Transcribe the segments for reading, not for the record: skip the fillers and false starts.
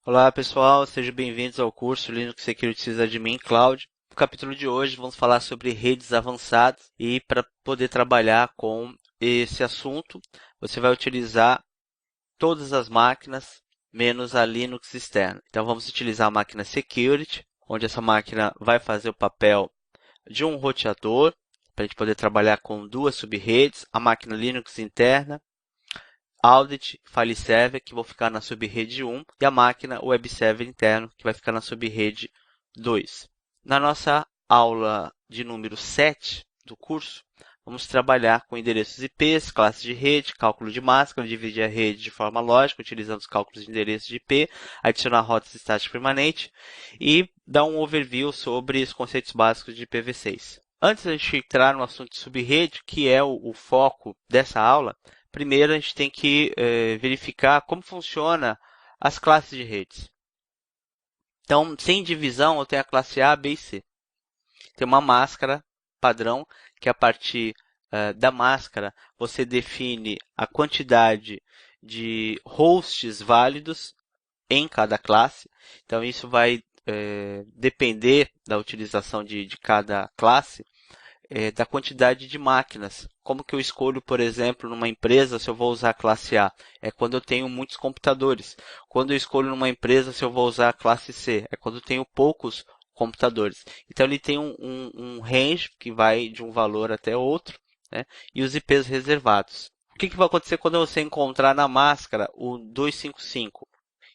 Olá pessoal, sejam bem-vindos ao curso Linux Security Sysadmin Cloud. No capítulo de hoje vamos falar sobre redes avançadas e para poder trabalhar com esse assunto, você vai utilizar todas as máquinas menos a Linux externa. Então vamos utilizar a máquina Security, onde essa máquina vai fazer o papel de um roteador, para a gente poder trabalhar com duas sub-redes, a máquina Linux interna, Audit File Server, que vão ficar na subrede 1, e a máquina Web Server interno, que vai ficar na subrede 2. Na nossa aula de número 7 do curso, vamos trabalhar com endereços IPs, classes de rede, cálculo de máscara, dividir a rede de forma lógica, utilizando os cálculos de endereços de IP, adicionar rotas estáticas permanentes e dar um overview sobre os conceitos básicos de IPv6. Antes de a gente entrar no assunto de subrede, que é o foco dessa aula, primeiro a gente tem que verificar como funciona as classes de redes. Então, sem divisão, eu tenho a classe A, B e C. Tem uma máscara padrão, que a partir da máscara você define a quantidade de hosts válidos em cada classe. Então, isso vai depender da utilização de cada classe, da quantidade de máquinas. Como que eu escolho, por exemplo, numa empresa se eu vou usar a classe A? É quando eu tenho muitos computadores. Quando eu escolho numa empresa se eu vou usar a classe C? É quando eu tenho poucos computadores. Então ele tem um range que vai de um valor até outro, né? E os IPs reservados. O que vai acontecer quando você encontrar na máscara o 255?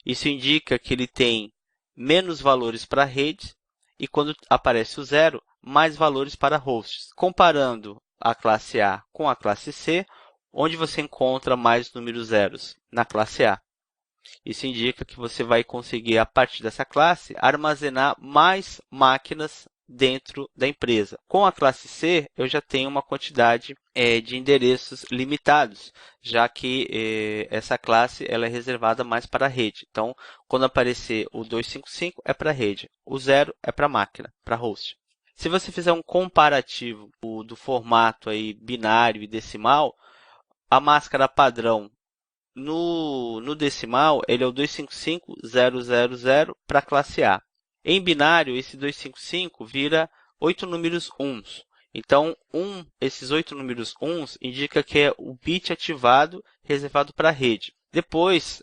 Isso indica que ele tem menos valores para rede e quando aparece o zero, mais valores para hosts. Comparando a classe A com a classe C, onde você encontra mais números zeros? Na classe A. Isso indica que você vai conseguir, a partir dessa classe, armazenar mais máquinas dentro da empresa. Com a classe C, eu já tenho uma quantidade de endereços limitados, já que essa classe ela é reservada mais para a rede. Então, quando aparecer o 255 é para a rede, o 0 é para a máquina, para host. Se você fizer um comparativo do formato aí binário e decimal, a máscara padrão no decimal, ele é o 255.000 para a classe A. Em binário, esse 255 vira 8 números uns. Então, esses 8 números uns indica que é o bit ativado reservado para a rede. Depois,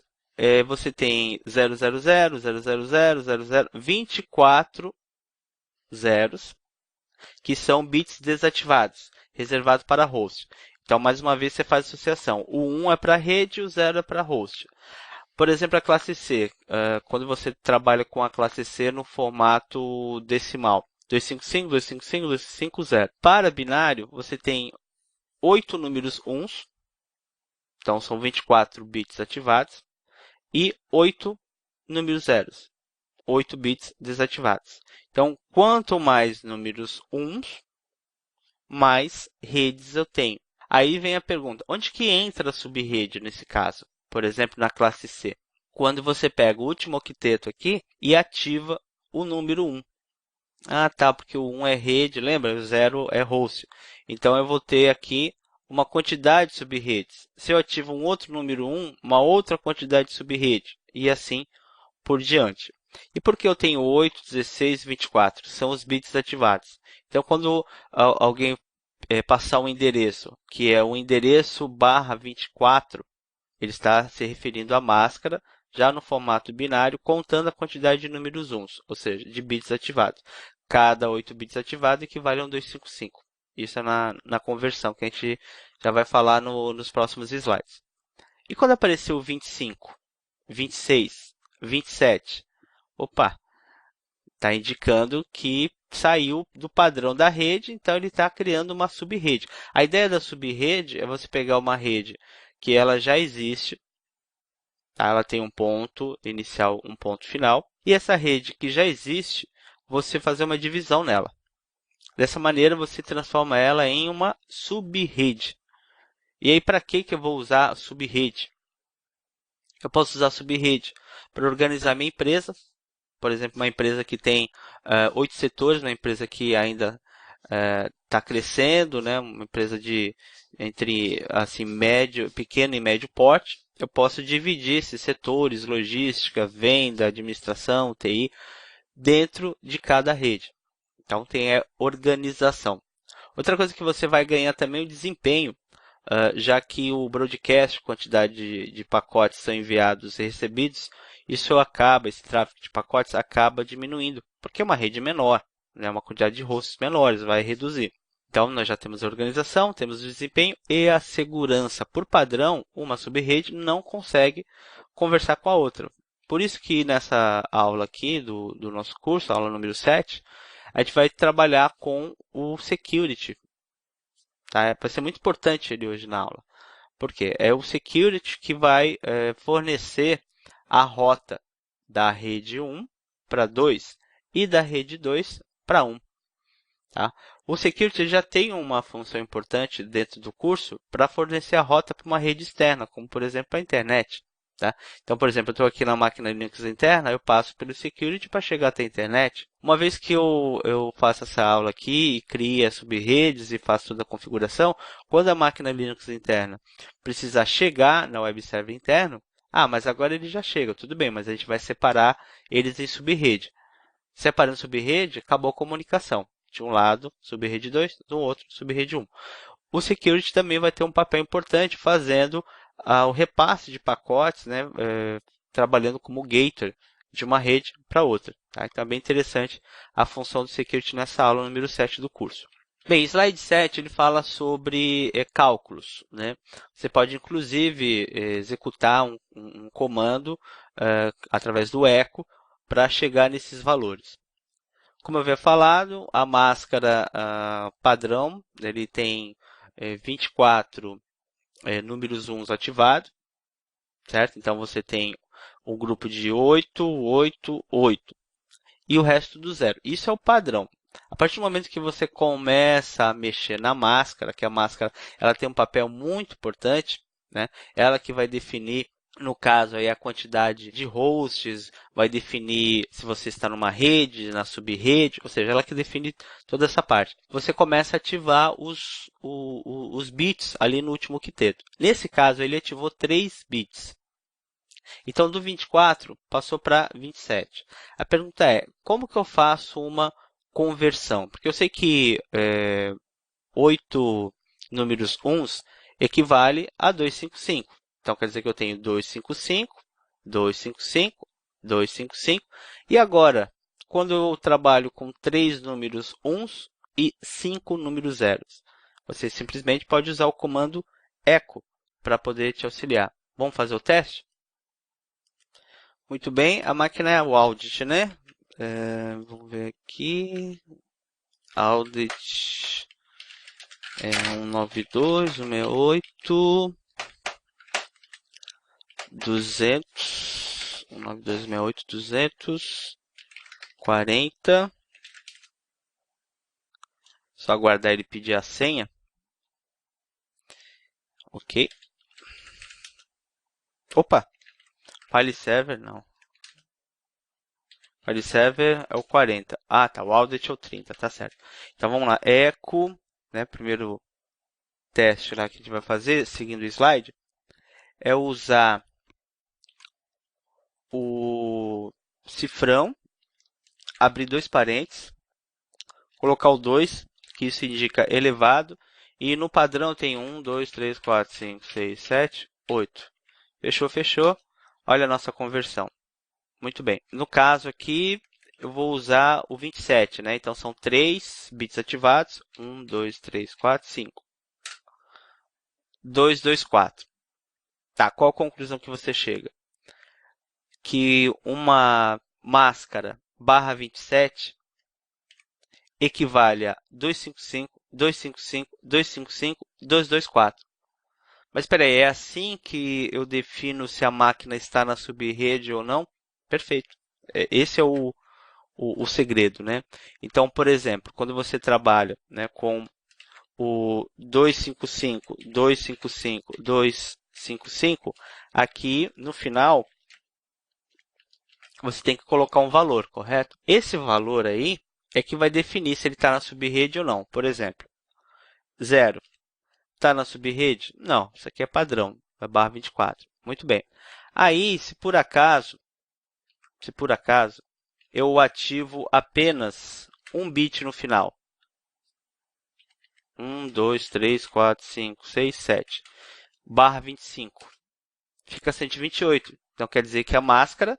você tem 24 zeros, que são bits desativados, reservados para host. Então, mais uma vez, você faz associação. O 1 é para a rede e o 0 é para host. Por exemplo, a classe C. Quando você trabalha com a classe C no formato decimal. 255, 255, 250. Para binário, você tem 8 números uns. Então, são 24 bits ativados. E 8 números zeros. 8 bits desativados. Então, quanto mais números uns, mais redes eu tenho. Aí vem a pergunta, onde que entra a subrede nesse caso? Por exemplo, na classe C. Quando você pega o último octeto aqui e ativa o número 1. Ah, tá, porque o 1 é rede, lembra? O 0 é host. Então, eu vou ter aqui uma quantidade de subredes. Se eu ativo um outro número 1, uma outra quantidade de subrede. E assim por diante. E por que eu tenho 8, 16 e 24? São os bits ativados. Então, quando alguém passar um endereço, que é o endereço barra 24, ele está se referindo à máscara, já no formato binário, contando a quantidade de números uns, ou seja, de bits ativados. Cada 8 bits ativados equivale a um 255. Isso é na conversão, que a gente já vai falar nos próximos slides. E quando apareceu o 25, 26, 27, opa, está indicando que saiu do padrão da rede, então ele está criando uma subrede. A ideia da subrede é você pegar uma rede que ela já existe, tá? Ela tem um ponto inicial, um ponto final, e essa rede que já existe, você fazer uma divisão nela. Dessa maneira, você transforma ela em uma subrede. E aí, para que eu vou usar a subrede? Eu posso usar a subrede para organizar minha empresa. Por exemplo, uma empresa que tem 8 setores, uma empresa que ainda está crescendo, né? Uma empresa de entre assim médio, pequeno e médio porte, eu posso dividir esses setores, logística, venda, administração, TI, dentro de cada rede. Então tem a organização. Outra coisa que você vai ganhar também é o desempenho, já que o broadcast, quantidade de pacotes são enviados e recebidos, esse tráfego de pacotes acaba diminuindo, porque é uma rede menor, né, uma quantidade de hosts menores, vai reduzir. Então, nós já temos a organização, temos o desempenho e a segurança. Por padrão, uma subrede não consegue conversar com a outra. Por isso que nessa aula aqui do nosso curso, aula número 7, a gente vai trabalhar com o security. Tá? Vai ser muito importante ele hoje na aula. Por quê? É o security que vai fornecer a rota da rede 1 para 2 e da rede 2 para 1. Tá? O security já tem uma função importante dentro do curso para fornecer a rota para uma rede externa, como por exemplo a internet. Tá? Então, por exemplo, eu estou aqui na máquina Linux interna, eu passo pelo security para chegar até a internet. Uma vez que eu faço essa aula aqui e crio as subredes e faço toda a configuração, quando a máquina Linux interna precisar chegar na web server interno, mas agora ele já chega, tudo bem, mas a gente vai separar eles em subrede. Separando subrede, acabou a comunicação. De um lado, subrede 2, do outro, subrede 1. O security também vai ter um papel importante fazendo o repasse de pacotes, né, trabalhando como gateer de uma rede para outra. Tá? Então é bem interessante a função do security nessa aula número 7 do curso. Bem, slide 7 ele fala sobre cálculos. Né? Você pode, inclusive, executar um comando através do echo para chegar nesses valores. Como eu havia falado, a máscara padrão, ele tem 24 números 1 ativados, certo? Então você tem um grupo de 8, 8, 8 e o resto do 0. Isso é o padrão. A partir do momento que você começa a mexer na máscara, que a máscara ela tem um papel muito importante, né? Ela que vai definir, no caso, aí, a quantidade de hosts, vai definir se você está numa rede, na subrede, ou seja, ela que define toda essa parte. Você começa a ativar os bits ali no último quinteto. Nesse caso, ele ativou 3 bits. Então, do 24 passou para 27. A pergunta é, como que eu faço uma conversão? Porque eu sei que 8 números 1s equivale a 255. Então, quer dizer que eu tenho 255, 255, 255. E agora, quando eu trabalho com 3 números 1s e 5 números zeros, você simplesmente pode usar o comando echo para poder te auxiliar. Vamos fazer o teste? Muito bem, a máquina é o audit, né? Vamos ver aqui. Audit 192, 168, 200, 192, 168, 200, 40. Só aguardar ele pedir a senha. Ok. Opa! File server, não. File server é o 40. Ah, tá. O audit é o 30, tá certo. Então vamos lá. Echo, né? Primeiro teste lá que a gente vai fazer, seguindo o slide, é usar o cifrão, abrir 2 parênteses, colocar o 2, que isso indica elevado, e no padrão tem 1, 2, 3, 4, 5, 6, 7, 8. Fechou, fechou. Olha a nossa conversão. Muito bem. No caso aqui, eu vou usar o 27, né? Então, são 3 bits ativados. 1, 2, 3, 4, 5. 2, 2, 4. Tá, qual a conclusão que você chega? Que uma máscara barra 27 equivale a 255, 255, 255, 224. Mas espera aí, é assim que eu defino se a máquina está na subrede ou não? Perfeito. Esse é o segredo, né? Então, por exemplo, quando você trabalha, né, com o 255, 255, 255, aqui no final você tem que colocar um valor, correto? Esse valor aí é que vai definir se ele está na subrede ou não. Por exemplo, 0 está na subrede? Não, isso aqui é padrão, é barra 24. Muito bem. Aí, se por acaso eu ativo apenas um bit no final. 1, 2, 3, 4, 5, 6, 7. Barra 25. Fica 128. Então, quer dizer que a máscara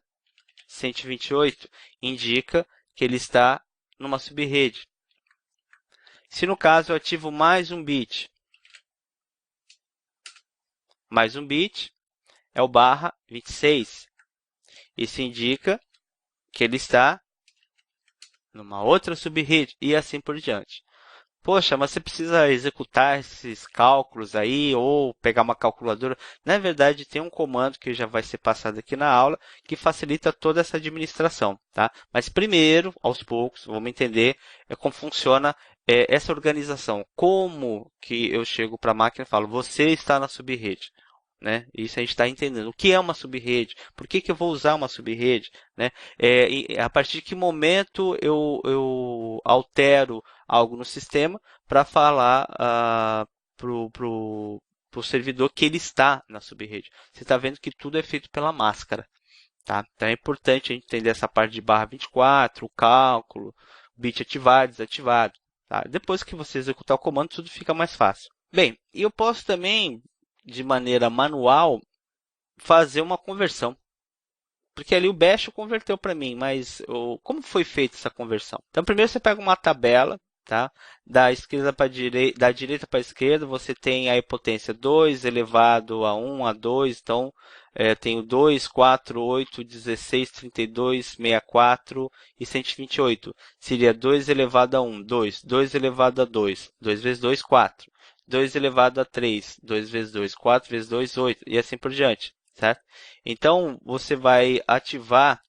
128 indica que ele está numa subrede. Se no caso eu ativo mais um bit é o barra 26. Isso indica que ele está numa outra subrede e assim por diante. Poxa, mas você precisa executar esses cálculos aí ou pegar uma calculadora. Na verdade, tem um comando que já vai ser passado aqui na aula que facilita toda essa administração, tá? Mas primeiro, aos poucos, vamos entender como funciona essa organização. Como que eu chego para a máquina e falo, você está na subrede. Né? Isso a gente está entendendo. O que é uma subrede? Por que eu vou usar uma subrede? Né? A partir de que momento eu altero algo no sistema para falar para o servidor que ele está na subrede. Você está vendo que tudo é feito pela máscara. Tá? Então é importante a gente entender essa parte de barra 24, o cálculo, bit ativado, desativado. Tá? Depois que você executar o comando, tudo fica mais fácil. Bem, e eu posso também de maneira manual, fazer uma conversão. Porque ali o Bash converteu para mim, mas como foi feita essa conversão? Então, primeiro você pega uma tabela, tá? Da esquerda para direita, da direita para a esquerda, você tem aí potência 2 elevado a 1, a 2, então tenho 2, 4, 8, 16, 32, 64 e 128. Seria 2 elevado a 1, 2, 2 elevado a 2, 2 vezes 2, 4. 2 elevado a 3, 2 vezes 2, 4 vezes 2, 8, e assim por diante, certo? Então, você vai ativar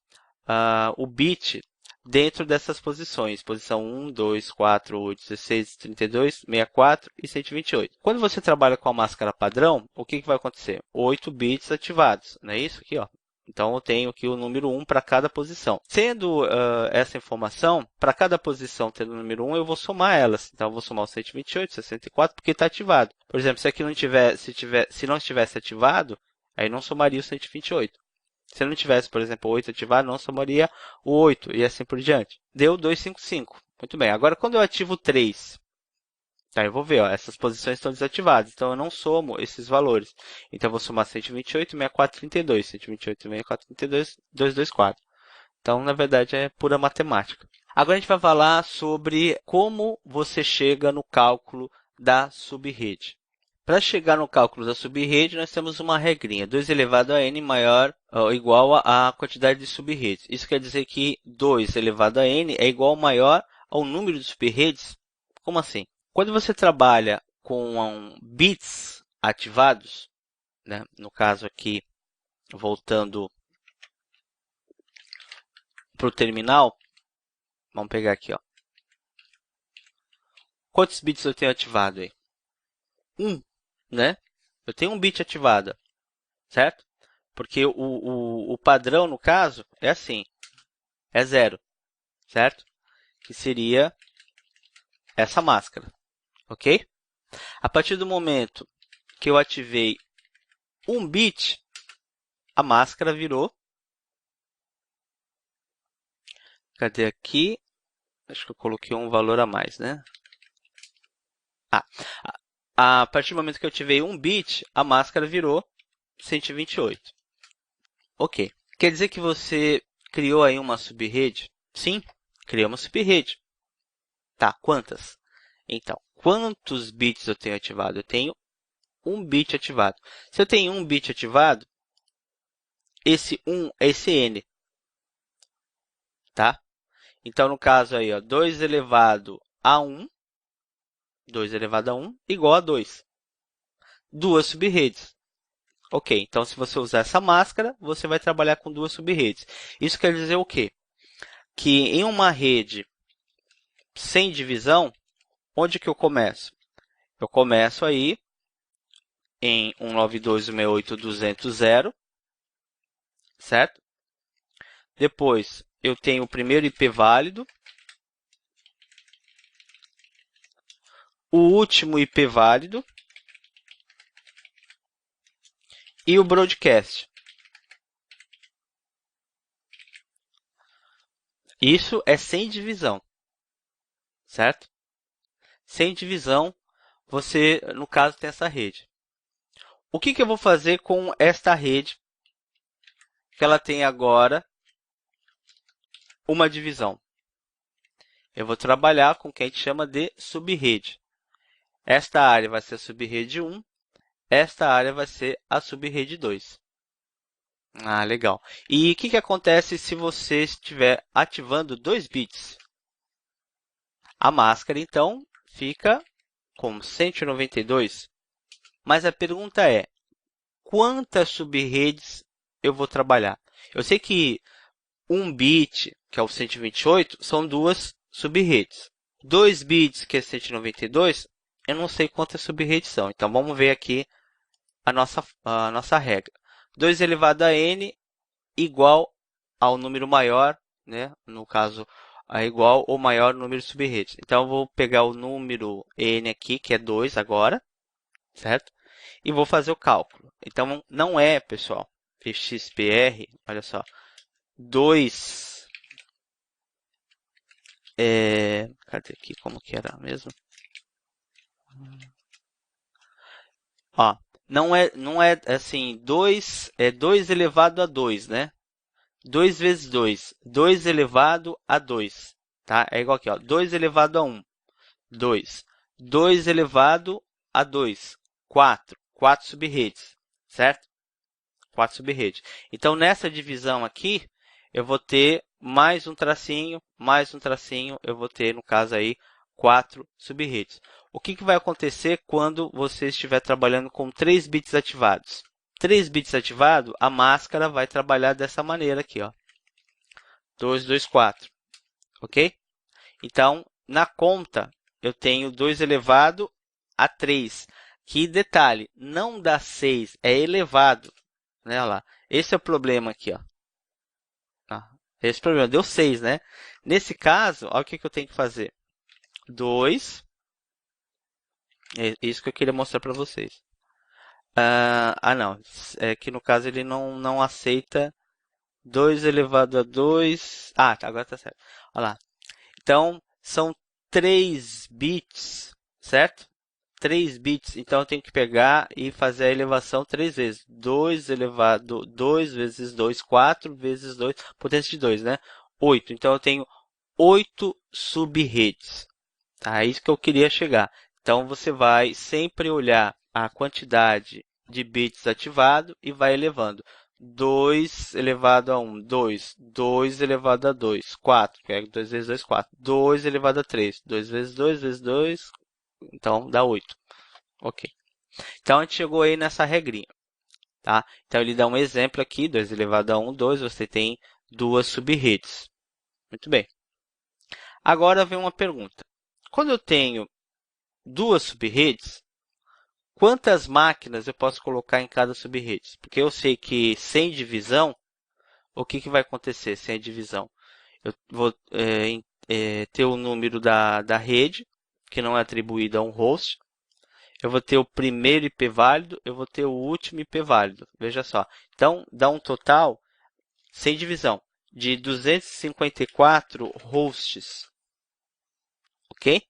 o bit dentro dessas posições, posição 1, 2, 4, 8, 16, 32, 64 e 128. Quando você trabalha com a máscara padrão, o que vai acontecer? 8 bits ativados, não é isso? Aqui, ó. Então, eu tenho aqui o número 1 para cada posição. Sendo essa informação, para cada posição tendo o número 1, eu vou somar elas. Então, eu vou somar o 128, 64, porque está ativado. Por exemplo, se aqui não se não estivesse ativado, aí não somaria o 128. Se não tivesse, por exemplo, o 8 ativado, não somaria o 8 e assim por diante. Deu 255. Muito bem. Agora, quando eu ativo 3, tá, eu vou ver, ó, essas posições estão desativadas, então eu não somo esses valores. Então eu vou somar 128, 64, 32. 128, 64, 32, 224. Então, na verdade, é pura matemática. Agora a gente vai falar sobre como você chega no cálculo da subrede. Para chegar no cálculo da subrede, nós temos uma regrinha. 2 elevado a n maior ou igual à quantidade de subredes. Isso quer dizer que 2 elevado a n é igual ou maior ao número de subredes? Como assim? Quando você trabalha com bits ativados, né? No caso aqui, voltando para o terminal, vamos pegar aqui, ó. Quantos bits eu tenho ativado aí? 1, né? Eu tenho um bit ativado, certo? Porque o padrão, no caso, é assim, é 0, certo? Que seria essa máscara, ok? A partir do momento que eu ativei um bit, a máscara virou. Cadê aqui? Acho que eu coloquei um valor a mais, né? A partir do momento que eu ativei um bit, a máscara virou 128. Ok. Quer dizer que você criou aí uma subrede? Sim, criei uma subrede. Tá, quantas? Então, quantos bits eu tenho ativado? Eu tenho um bit ativado. Se eu tenho um bit ativado, esse 1 é esse n, tá? Então, no caso aí, ó, 2 elevado a 1, 2 elevado a 1 igual a 2. Duas subredes. Ok, então se você usar essa máscara, você vai trabalhar com duas subredes. Isso quer dizer o quê? Que em uma rede sem divisão, onde que eu começo? Eu começo aí em 192.168.200.0, certo? Depois, eu tenho o primeiro IP válido, o último IP válido e o broadcast. Isso é sem divisão, certo? Sem divisão, você, no caso, tem essa rede. O que eu vou fazer com esta rede que ela tem agora uma divisão? Eu vou trabalhar com o que a gente chama de subrede. Esta área vai ser a subrede 1, esta área vai ser a subrede 2. Ah, legal. E o que acontece se você estiver ativando 2 bits? A máscara, então, fica com 192. Mas a pergunta é, quantas subredes eu vou trabalhar? Eu sei que 1 bit, que é o 128, são 2 subredes. 2 bits, que é 192, eu não sei quantas subredes são. Então, vamos ver aqui a nossa regra. 2 elevado a n igual ao número maior, né? No caso, é igual ou maior número de subredes. Então, eu vou pegar o número n aqui, que é 2 agora, certo? E vou fazer o cálculo. Então, não é, pessoal, xpr, olha só, 2, cadê aqui, como que era mesmo? Ó, não é assim, 2 é 2 elevado a 2, né? 2 vezes 2, 2 elevado a 2, tá? É igual aqui, ó, 2 elevado a 1, 2. 2 elevado a 2, 4. 4 subredes, certo? 4 subredes. Então, nessa divisão aqui, eu vou ter mais um tracinho, eu vou ter, no caso aí, 4 subredes. O que vai acontecer quando você estiver trabalhando com 3 bits ativados? 3 bits ativados, a máscara vai trabalhar dessa maneira aqui, ó. 2, 2, 4, ok? Então, na conta, eu tenho 2 elevado a 3. Que detalhe, não dá 6, é elevado. Né? Olha lá. Esse é o problema aqui. Ó. Esse problema deu 6, né? Nesse caso, olha o que eu tenho que fazer. 2. É isso que eu queria mostrar para vocês. Não. É que no caso ele não aceita 2 elevado a 2. Ah, tá, agora tá certo. Olha lá. Então, são 3 bits, certo? 3 bits, então eu tenho que pegar e fazer a elevação 3 vezes. 2 elevado, 2 vezes 2, 4 vezes 2, potência de 2, né? 8. Então eu tenho 8 subredes. Tá? É isso que eu queria chegar. Então você vai sempre olhar a quantidade de bits ativado e vai elevando. 2 elevado a 1, 2. 2 elevado a 2, 4. Que é 2 vezes 2, 4. 2 elevado a 3. 2 vezes 2 vezes 2, então dá 8. Ok. Então a gente chegou aí nessa regrinha. Tá? Então ele dá um exemplo aqui, 2 elevado a 1, 2. Você tem 2 subredes. Muito bem. Agora vem uma pergunta. Quando eu tenho 2 subredes, quantas máquinas eu posso colocar em cada subrede? Porque eu sei que sem divisão, o que vai acontecer sem a divisão? Eu vou ter o número da rede, que não é atribuído a um host. Eu vou ter o primeiro IP válido, eu vou ter o último IP válido. Veja só. Então, dá um total, sem divisão, de 254 hosts. Ok?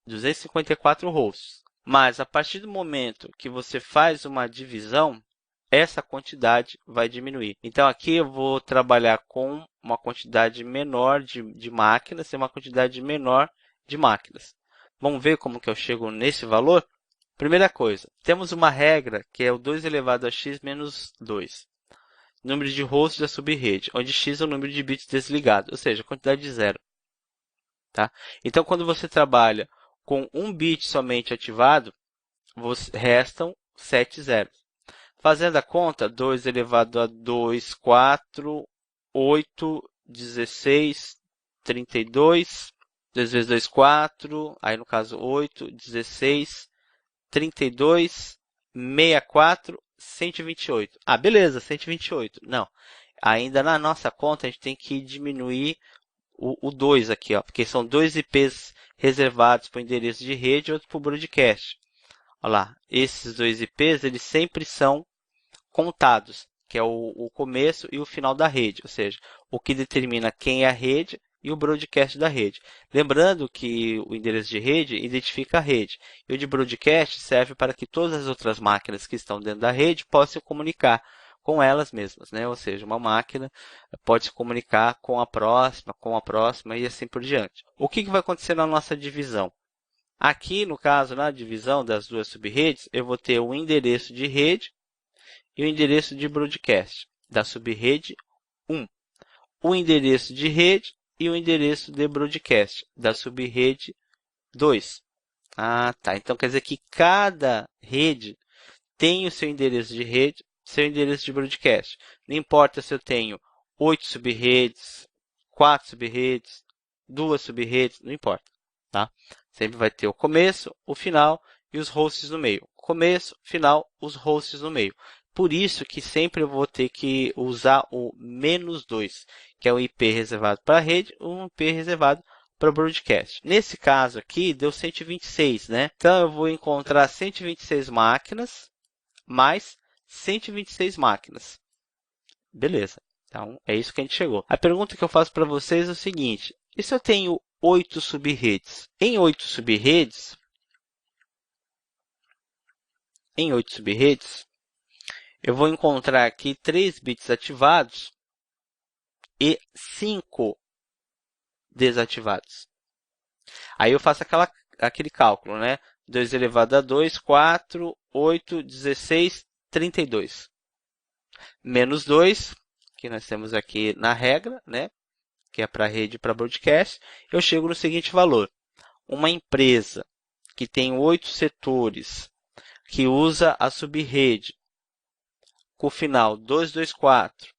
254 hosts. Mas, a partir do momento que você faz uma divisão, essa quantidade vai diminuir. Então, aqui eu vou trabalhar com uma quantidade menor de máquinas e uma quantidade menor de máquinas. Vamos ver como que eu chego nesse valor? Primeira coisa, temos uma regra que é o 2 elevado a x menos 2. Número de hosts da subrede, onde x é o número de bits desligados, ou seja, a quantidade de zero. Tá? Então, quando você trabalha com um bit somente ativado, restam 7 zeros. Fazendo a conta, 2 elevado a 2, 4, 8, 16, 32. 2 vezes 2, 4. Aí, no caso, 8, 16, 32, 64, 128. Ah, beleza, 128. Não. Ainda na nossa conta, a gente tem que diminuir o 2 aqui, ó, porque são dois IPs reservados para o endereço de rede e outro para o broadcast. Olha lá, esses dois IPs, eles sempre são contados, que é o começo e o final da rede, ou seja, o que determina quem é a rede e o broadcast da rede. Lembrando que o endereço de rede identifica a rede, e o de broadcast serve para que todas as outras máquinas que estão dentro da rede possam se comunicar com elas mesmas, né? Ou seja, uma máquina pode se comunicar com a próxima e assim por diante. O que vai acontecer na nossa divisão? Aqui, no caso, na divisão das duas subredes, eu vou ter o endereço de rede e o endereço de broadcast da subrede 1, o endereço de rede e o endereço de broadcast da subrede 2. Ah, tá. Então quer dizer que cada rede tem o seu endereço de rede, seu endereço de broadcast. Não importa se eu tenho 8 subredes, 4 subredes, 2 subredes, não importa, tá? Sempre vai ter o começo, o final e os hosts no meio. Começo, final, os hosts no meio. Por isso que sempre eu vou ter que usar o -2, que é o IP reservado para a rede, um IP reservado para o broadcast. Nesse caso aqui, deu 126, né? Então, eu vou encontrar 126 máquinas mais 126 máquinas. Beleza. Então, é isso que a gente chegou. A pergunta que eu faço para vocês é o seguinte. E se eu tenho 8 subredes? Em 8 subredes, eu vou encontrar aqui 3 bits ativados e 5 desativados. Aí eu faço aquele cálculo, né? 2 elevado a 2, 4, 8, 16, 32. Menos 2, que nós temos aqui na regra, né? Que é para rede e para broadcast. Eu chego no seguinte valor. Uma empresa que tem 8 setores, que usa a subrede com o final 224,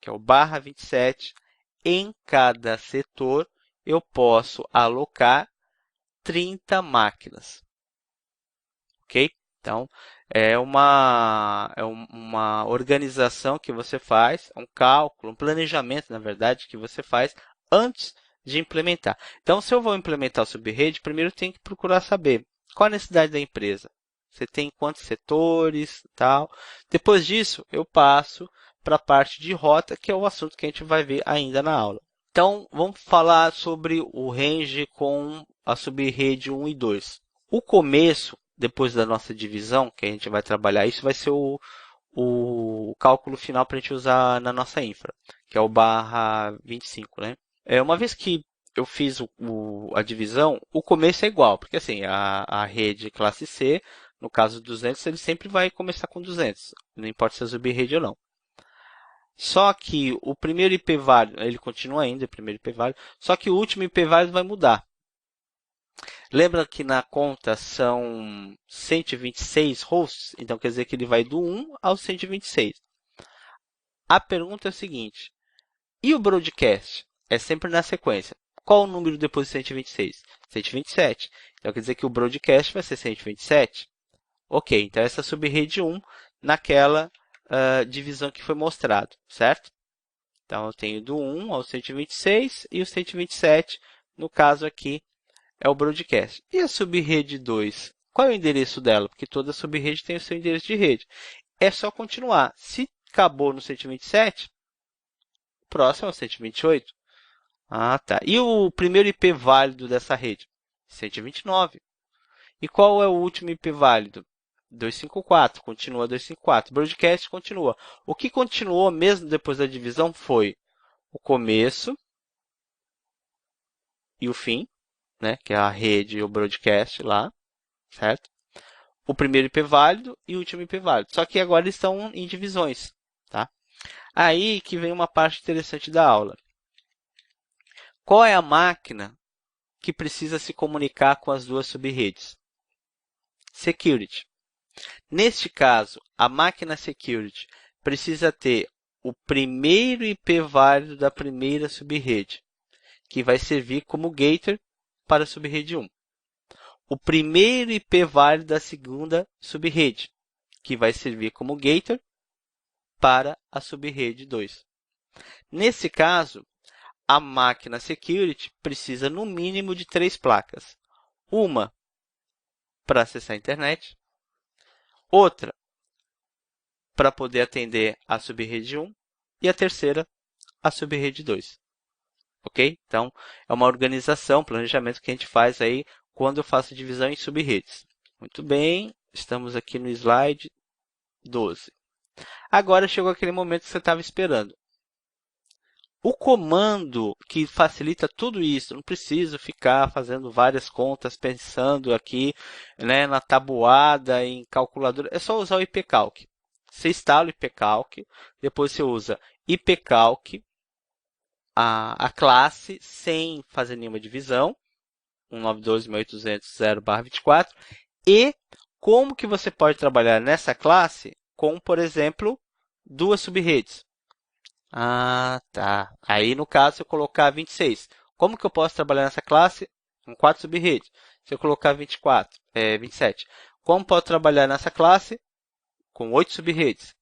que é o /27, em cada setor eu posso alocar 30 máquinas. Ok? Então, uma organização que você faz, um cálculo, um planejamento, na verdade, que você faz antes de implementar. Então, se eu vou implementar o subrede, primeiro eu tenho que procurar saber qual a necessidade da empresa. Você tem quantos setores, tal. Depois disso, eu passo para a parte de rota, que é o assunto que a gente vai ver ainda na aula. Então, vamos falar sobre o range com a subrede 1 e 2. O começo, depois da nossa divisão, que a gente vai trabalhar, isso vai ser o cálculo final para a gente usar na nossa infra, que é o /25, né? Uma vez que eu fiz a divisão, o começo é igual, porque assim, a rede classe C, no caso 200, ele sempre vai começar com 200, não importa se é subrede ou não. Só que o primeiro IP válido, ele continua ainda, o primeiro IP válido, só que o último IP válido vai mudar. Lembra que na conta são 126 hosts? Então, quer dizer que ele vai do 1 ao 126. A pergunta é a seguinte. E o broadcast? É sempre na sequência. Qual o número depois de 126? 127. Então, quer dizer que o broadcast vai ser 127? Ok, então essa é a subrede 1 naquela divisão que foi mostrado, certo? Então, eu tenho do 1 ao 126 e o 127, no caso aqui, é o broadcast. E a subrede 2? Qual é o endereço dela? Porque toda subrede tem o seu endereço de rede. É só continuar. Se acabou no 127, o próximo é o 128. Ah, tá. E o primeiro IP válido dessa rede? 129. E qual é o último IP válido? 254. Continua 254. Broadcast continua. O que continuou mesmo depois da divisão foi o começo e o fim, né? Que é a rede e o broadcast lá, certo? O primeiro IP válido e o último IP válido. Só que agora eles estão em divisões, tá? Aí que vem uma parte interessante da aula. Qual é a máquina que precisa se comunicar com as duas subredes? Security. Neste caso, a máquina security precisa ter o primeiro IP válido da primeira subrede, que vai servir como gateway para a subrede 1. O primeiro IP válido da segunda subrede, que vai servir como gateway para a subrede 2. Nesse caso, a máquina security precisa no mínimo de 3 placas. Uma para acessar a internet, outra para poder atender a subrede 1 e a terceira a subrede 2. Ok? Então, é uma organização, planejamento que a gente faz aí quando eu faço divisão em subredes. Muito bem, estamos aqui no slide 12. Agora chegou aquele momento que você estava esperando. O comando que facilita tudo isso, não preciso ficar fazendo várias contas, pensando aqui, né, na tabuada, em calculadora, é só usar o ipcalc. Você instala o ipcalc, depois você usa ipcalc, a classe, sem fazer nenhuma divisão, 192.800.0/24, e como que você pode trabalhar nessa classe com, por exemplo, duas subredes. Ah, tá. Aí, no caso, se eu colocar 26, como que eu posso trabalhar nessa classe com 4 subredes? Se eu colocar 27, como posso trabalhar nessa classe com 8 subredes?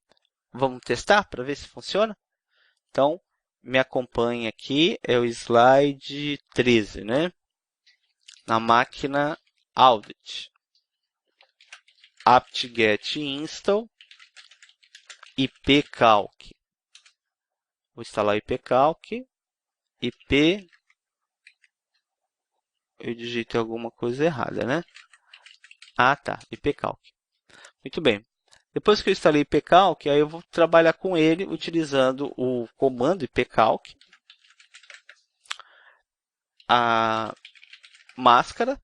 Vamos testar para ver se funciona? Então, me acompanhe aqui, é o slide 13, né? Na máquina audit, apt-get install, ipcalc. Vou instalar o ipcalc, eu digitei alguma coisa errada, né? Ah, tá, ipcalc. Muito bem. Depois que eu instalei ipcalc, aí eu vou trabalhar com ele utilizando o comando ipcalc, a máscara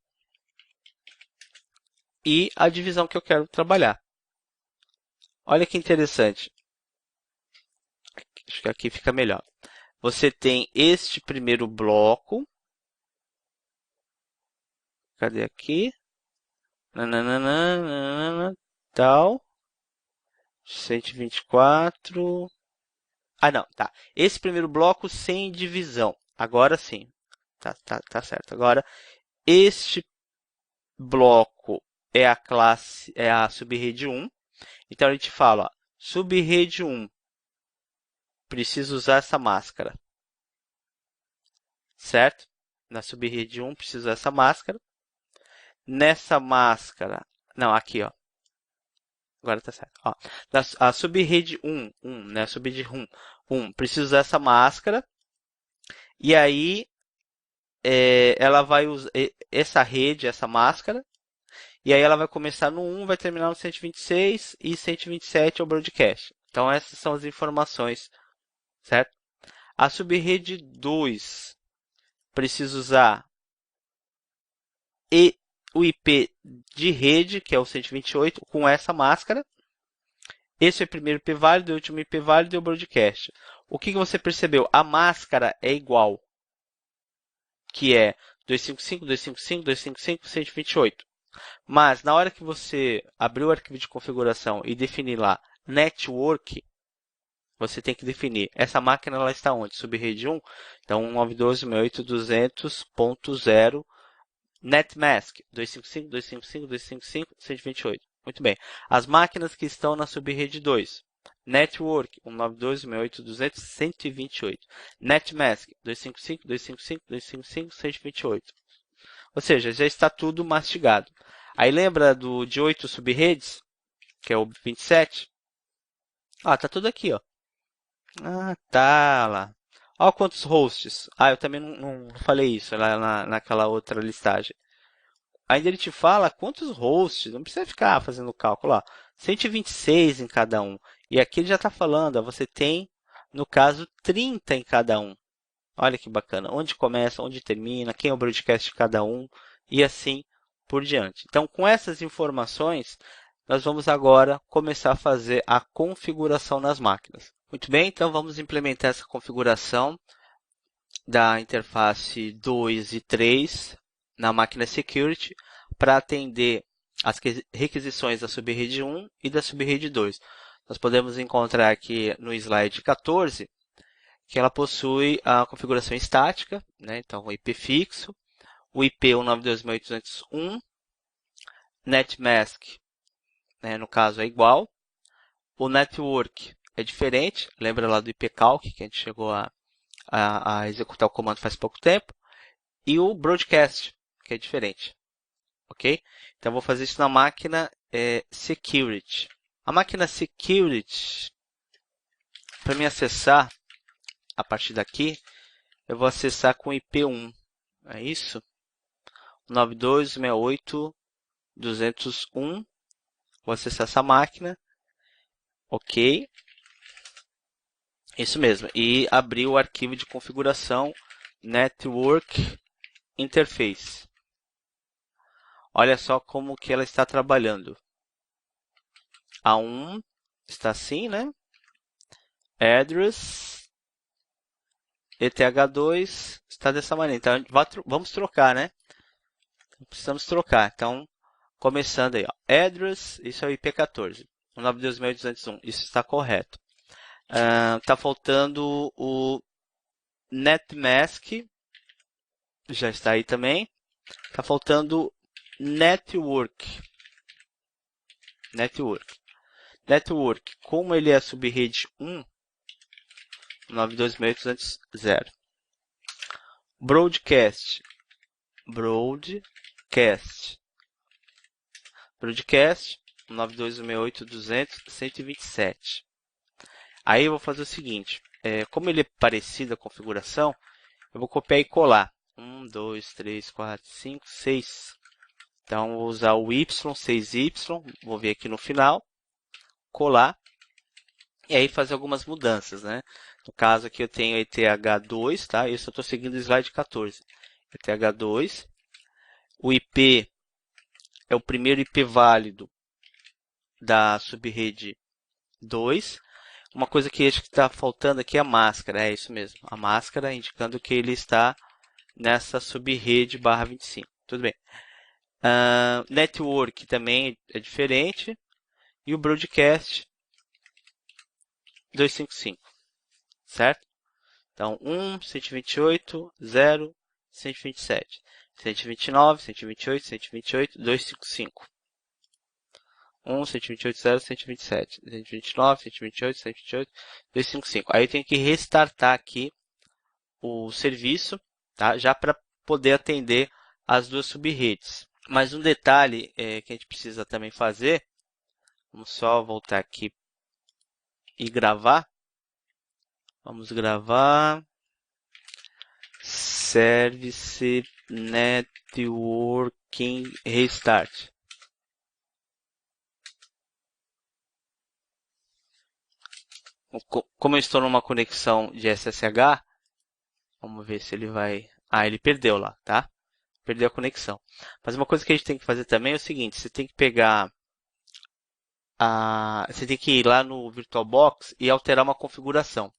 e a divisão que eu quero trabalhar. Olha que interessante. Acho que aqui fica melhor. Você tem este primeiro bloco. Cadê aqui? Nananana, tal. 124. Ah, não, tá. Esse primeiro bloco sem divisão. Agora sim. Tá certo. Agora, este bloco é a classe, é a subrede 1. Então, a gente fala, ó, subrede 1, preciso usar essa máscara. Certo? Na subrede 1, preciso usar essa máscara. Nessa máscara, não, aqui, ó. Agora tá certo. Ó, a subrede 1, né? A subrede 1, preciso usar essa máscara. E aí, ela vai usar essa rede, essa máscara. E aí ela vai começar no 1, vai terminar no 126 e 127 é o broadcast. Então, essas são as informações, certo? A subrede 2, precisa usar o IP de rede, que é o 128, com essa máscara. Esse é o primeiro IP válido, o último IP válido e o broadcast. O que você percebeu? A máscara é igual, que é 255, 255, 255, 128. Mas, na hora que você abrir o arquivo de configuração e definir lá Network, você tem que definir essa máquina ela está onde? Subrede 1, então 192.168.0 NetMask 255, 255, 255, 128. Muito bem. As máquinas que estão na subrede 2. Network 192.168.200, 128. NetMask 255, 255, 255, 128. Ou seja, já está tudo mastigado. Aí lembra de 8 subredes, que é o 27? Ah, tá tudo aqui, ó. Ah, tá lá. Olha quantos hosts. Ah, eu também não falei isso lá naquela outra listagem. Ainda ele te fala quantos hosts, não precisa ficar fazendo cálculo lá. 126 em cada um. E aqui ele já está falando, ó, você tem, no caso, 30 em cada um. Olha que bacana. Onde começa, onde termina, quem é o broadcast de cada um e assim por diante. Então, com essas informações, nós vamos agora começar a fazer a configuração nas máquinas. Muito bem, então vamos implementar essa configuração da interface 2 e 3 na máquina Security para atender as requisições da subrede 1 e da subrede 2. Nós podemos encontrar aqui no slide 14 que ela possui a configuração estática, né? Então o IP fixo, o IP 192.801, NetMask, né? No caso é igual, o Network é diferente, lembra lá do ipcalc que a gente chegou a a executar o comando faz pouco tempo, e o broadcast, que é diferente, ok? Então, eu vou fazer isso na máquina security. A máquina security, para me acessar a partir daqui, eu vou acessar com IP1, é isso? 92.168.201, vou acessar essa máquina, ok? Isso mesmo, e abrir o arquivo de configuração Network Interface. Olha só como que ela está trabalhando. A1 está assim, né? Address, ETH2 está dessa maneira. Então, vamos trocar, né? Precisamos trocar. Então, começando aí, ó. Address, isso é o IP14, 192.201, isso está correto. Está faltando o NetMask, já está aí também. Está faltando Network. Network, como ele é subrede 1, 92.800. Broadcast, 92.168.200.127. Aí eu vou fazer o seguinte, como ele é parecido a configuração, eu vou copiar e colar. 1, 2, 3, 4, 5, 6. Então, vou usar o Y, 6Y, vou ver aqui no final, colar, e aí fazer algumas mudanças, né? No caso aqui eu tenho ETH2, tá? Eu só estou seguindo o slide 14. ETH2, o IP é o primeiro IP válido da subrede 2. Uma coisa que acho que está faltando aqui é a máscara, é isso mesmo. A máscara indicando que ele está nessa subrede /25. Tudo bem. Network também é diferente. E o broadcast 255, certo? Então, 1, 128, 0, 127. 129, 128, 128, 255. 1, 128, 0, 127. 129, 128, 128, 255. Aí eu tenho que restartar aqui o serviço, tá? Já para poder atender as duas subredes. Mas um detalhe que a gente precisa também fazer, vamos só voltar aqui e gravar. Vamos gravar. Service Networking Restart. Como eu estou numa conexão de SSH, vamos ver se ele vai... Ah, ele perdeu lá, tá? Perdeu a conexão. Mas uma coisa que a gente tem que fazer também é o seguinte, você tem que pegar você tem que ir lá no VirtualBox e alterar uma configuração.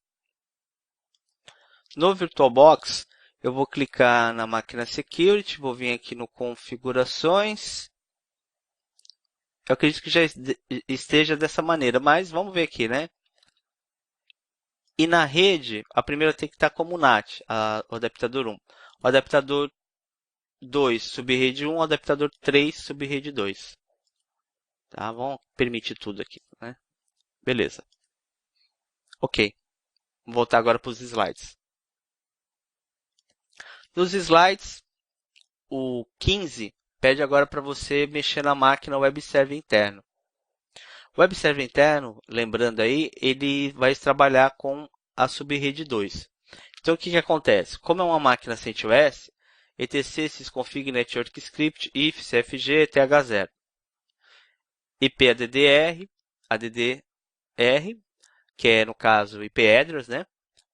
No VirtualBox, eu vou clicar na máquina Security, vou vir aqui no Configurações. Eu acredito que já esteja dessa maneira, mas vamos ver aqui, né? E na rede, a primeira tem que estar como NAT, o adaptador 1. O adaptador 2, subrede 1, o adaptador 3, subrede 2. Tá? Vamos permitir tudo aqui, né? Beleza. Ok. Vou voltar agora para os slides. Nos slides, o 15 pede agora para você mexer na máquina web server interno. O web server interno, lembrando aí, ele vai trabalhar com a subrede 2. Então, o que acontece? Como é uma máquina CentOS, etc sysconfig network script if cfg th0. IP ADDR, que é, no caso, IP address, né?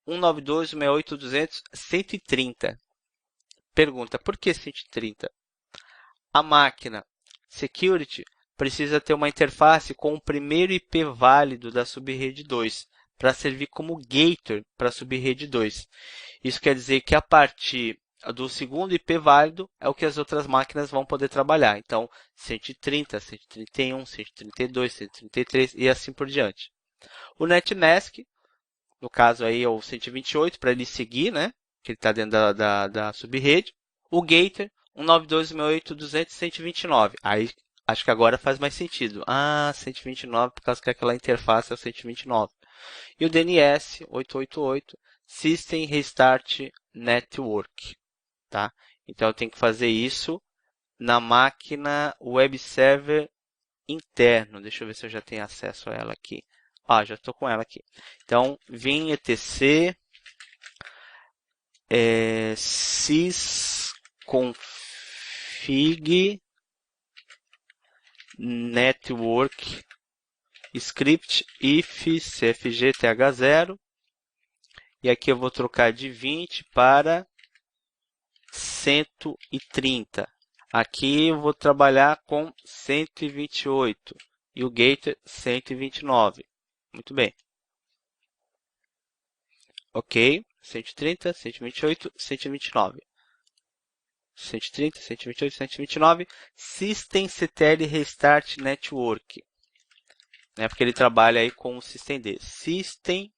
192.168.200.130. Pergunta, por que 130? A máquina security precisa ter uma interface com o primeiro IP válido da subrede 2 para servir como gator para a subrede 2. Isso quer dizer que a partir do segundo IP válido é o que as outras máquinas vão poder trabalhar. Então, 130, 131, 132, 133 e assim por diante. O NetMask, no caso aí é o 128 para ele seguir, né? Que ele está dentro da subrede. O gator, 192.168.200.129. Aí acho que agora faz mais sentido. 129 por causa que aquela interface é o 129. E o DNS 888 System Restart Network, tá? Então eu tenho que fazer isso na máquina web server interno. Deixa eu ver se eu já tenho acesso a ela aqui. Ah, já estou com ela aqui. Então, vim etc sysconfig network script if cfg-th0 e aqui eu vou trocar de 20 para 130. Aqui eu vou trabalhar com 128 e o gator 129. Muito bem. Ok, 130, 128, 129. 130, 128, 129. Systemctl Restart Network. Né, porque ele trabalha aí com o systemd. Systemctl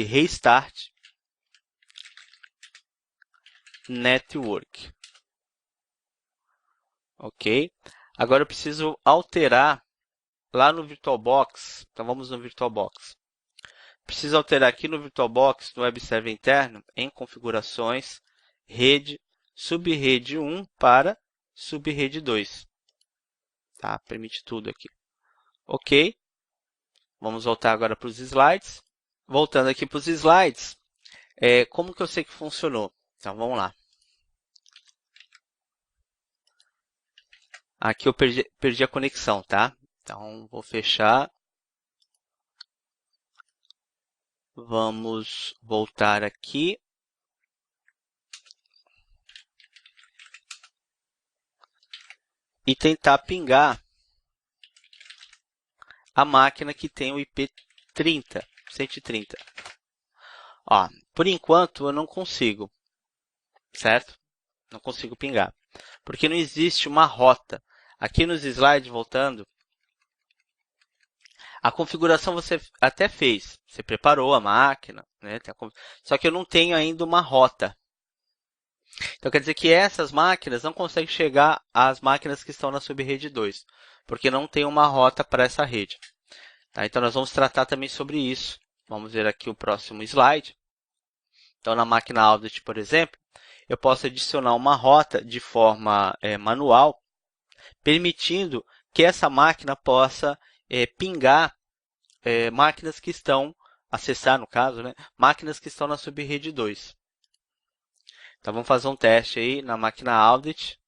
Restart Network. Ok. Agora eu preciso alterar lá no VirtualBox. Então vamos no VirtualBox. Preciso alterar aqui no VirtualBox, no web server interno, em configurações, rede, subrede 1 para subrede 2. Tá? Permite tudo aqui. Ok. Vamos voltar agora para os slides. Voltando aqui para os slides, como que eu sei que funcionou? Então vamos lá. Aqui eu perdi a conexão, tá? Então vou fechar. Vamos voltar aqui. E tentar pingar a máquina que tem o IP 130. Ó, por enquanto eu não consigo, certo? Não consigo pingar, porque não existe uma rota. Aqui nos slides, voltando, a configuração você até fez, você preparou a máquina, né? Só que eu não tenho ainda uma rota. Então quer dizer que essas máquinas não conseguem chegar às máquinas que estão na subrede 2, porque não tem uma rota para essa rede. Tá? Então nós vamos tratar também sobre isso. Vamos ver aqui o próximo slide. Então na máquina audit, por exemplo, eu posso adicionar uma rota de forma manual, permitindo que essa máquina possa pingar máquinas que estão, acessar no caso, né, máquinas que estão na subrede 2. Então vamos fazer um teste aí na máquina audit.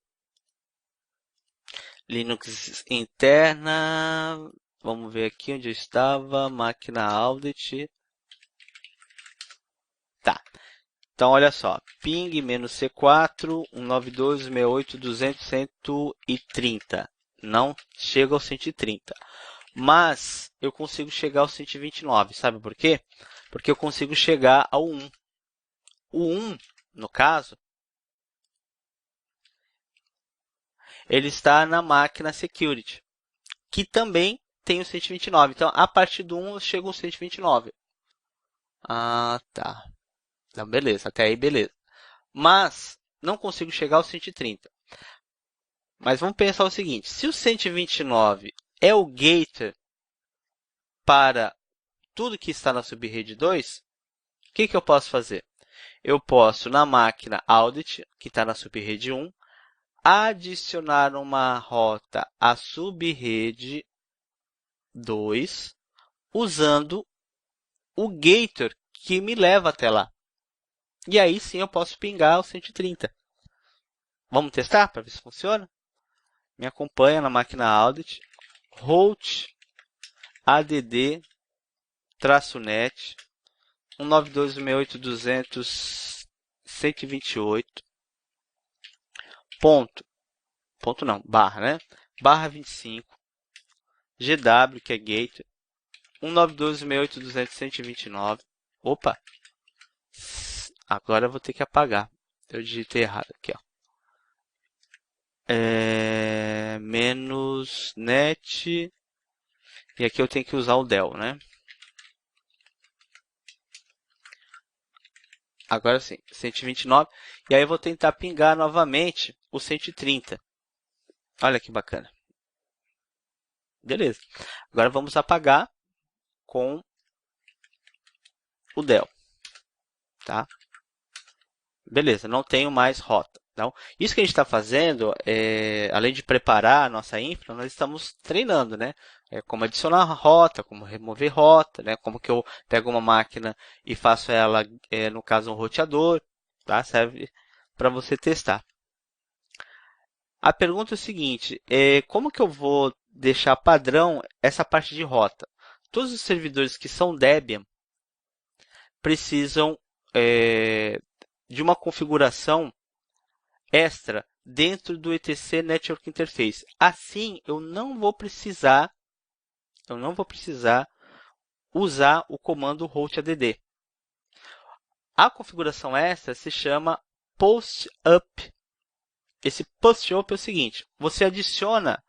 Linux interna, vamos ver aqui onde eu estava, máquina audit. Tá. Então, olha só, ping -C4, 192.168.200.130. Não chega ao 130. Mas eu consigo chegar ao 129. Sabe por quê? Porque eu consigo chegar ao 1. O 1, no caso, ele está na máquina security, que também tem o 129. Então, a partir do 1, eu chego ao 129. Ah, tá. Então, beleza. Até aí, beleza. Mas não consigo chegar ao 130. Mas vamos pensar o seguinte, se o 129 é o gator para tudo que está na subrede 2, o que eu posso fazer? Eu posso, na máquina audit, que está na subrede 1, adicionar uma rota à subrede 2, usando o gator que me leva até lá. E aí sim eu posso pingar o 130. Vamos testar para ver se funciona? Me acompanha na máquina audit, root add -net 192.168.200.128 ponto não, barra, né? Barra 25 GW, que é gate 192.168.200.129. Opa! Agora eu vou ter que apagar. Eu digitei errado aqui, ó. Menos net. E aqui eu tenho que usar o del, né? Agora sim, 129. E aí eu vou tentar pingar novamente o 130. Olha que bacana. Beleza. Agora vamos apagar com o del, tá? Beleza, não tenho mais rota. Então, isso que a gente está fazendo, além de preparar a nossa infra, nós estamos treinando, né? Como adicionar rota, como remover rota, né? Como que eu pego uma máquina e faço ela, no caso, um roteador, tá? Serve para você testar. A pergunta é o seguinte, como que eu vou deixar padrão essa parte de rota? Todos os servidores que são Debian precisam de uma configuração extra dentro do etc Network Interface. Assim, eu não vou precisar usar o comando routadd. A configuração extra se chama post-up. Esse post-up é o seguinte, você adiciona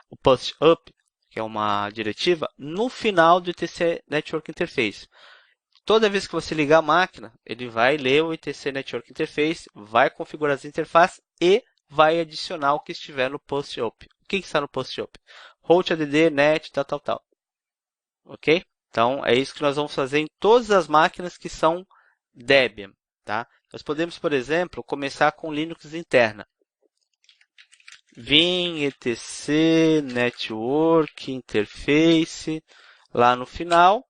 o post-up, que é uma diretiva, no final do etc Network Interface. Toda vez que você ligar a máquina, ele vai ler o etc Network Interface, vai configurar as interfaces e vai adicionar o que estiver no post-op. O que está no post-op? Routadd, net, tal. Ok? Então, é isso que nós vamos fazer em todas as máquinas que são Debian. Tá? Nós podemos, por exemplo, começar com Linux interna. Vim, etc, network, interface, lá no final.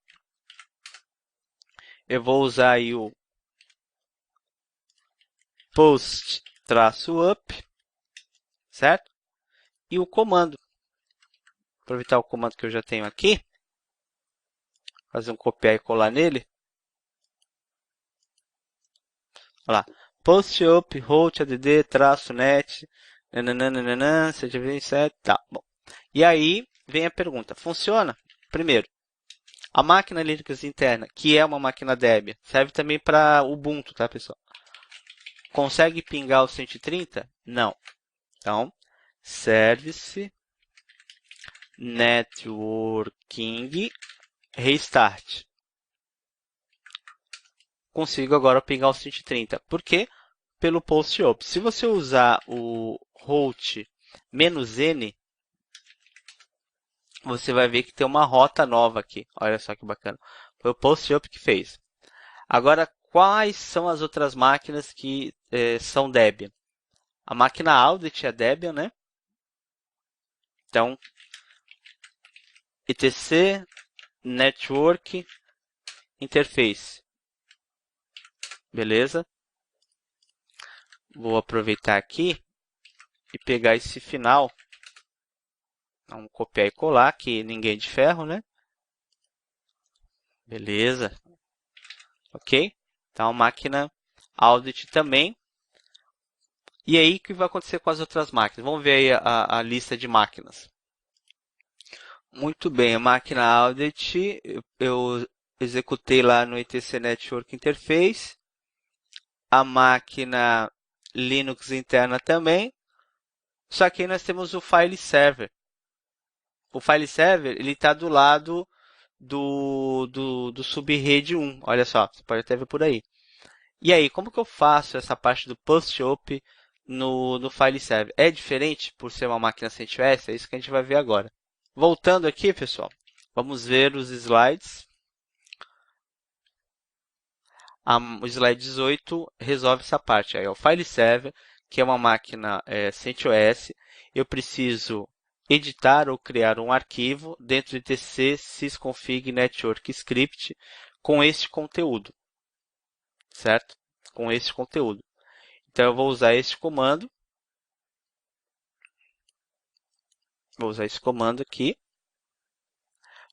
Eu vou usar aí o post-up, certo? E o comando. Aproveitar o comando que eu já tenho aqui. Fazer um copiar e colar nele. Olha lá. Post-up, routadd, -net, nananana, 127, tá, bom. E aí, vem a pergunta. Funciona? Primeiro, a máquina Linux interna, que é uma máquina Debian, serve também para Ubuntu, tá, pessoal? Consegue pingar o 130? Não. Então, service networking restart. Consigo agora pingar o 130. Por quê? Pelo post-op. Se você usar o root -n, você vai ver que tem uma rota nova aqui. Olha só que bacana. Foi o post-op que fez. Agora, quais são as outras máquinas que são Debian? A máquina Audit é Debian, né? Então, etc network interface. Beleza? Vou aproveitar aqui e pegar esse final. Vamos copiar e colar, que ninguém é de ferro, né? Beleza. Ok? Então, máquina Audit também. E aí, o que vai acontecer com as outras máquinas? Vamos ver aí a lista de máquinas. Muito bem, a máquina Audit, eu executei lá no etc Network Interface. A máquina Linux interna também. Só que aí nós temos o File Server. O File Server ele está do lado do subrede 1. Olha só, você pode até ver por aí. E aí, como que eu faço essa parte do post-op no File Server? É diferente por ser uma máquina CentOS? É isso que a gente vai ver agora. Voltando aqui, pessoal, vamos ver os slides. O slide 18 resolve essa parte. Aí, o File Server, que é uma máquina CentOS, eu preciso editar ou criar um arquivo dentro de tc sysconfig network script com este conteúdo, certo? Com este conteúdo. Então, eu vou usar este comando. Vou usar esse comando aqui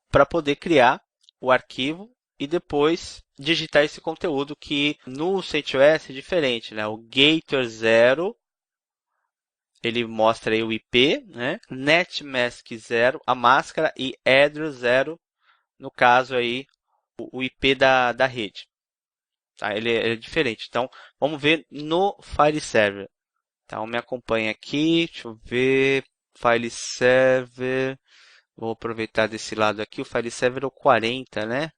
para poder criar o arquivo e depois digitar esse conteúdo que no CentOS é diferente, né? O Gator 0 ele mostra aí o IP, né? NetMask 0, a máscara, e address 0, no caso aí, o IP da rede. Tá? Ele é diferente. Então, vamos ver no File Server. Então, me acompanha aqui, deixa eu ver, File Server, vou aproveitar desse lado aqui, o File Server é o 40, né?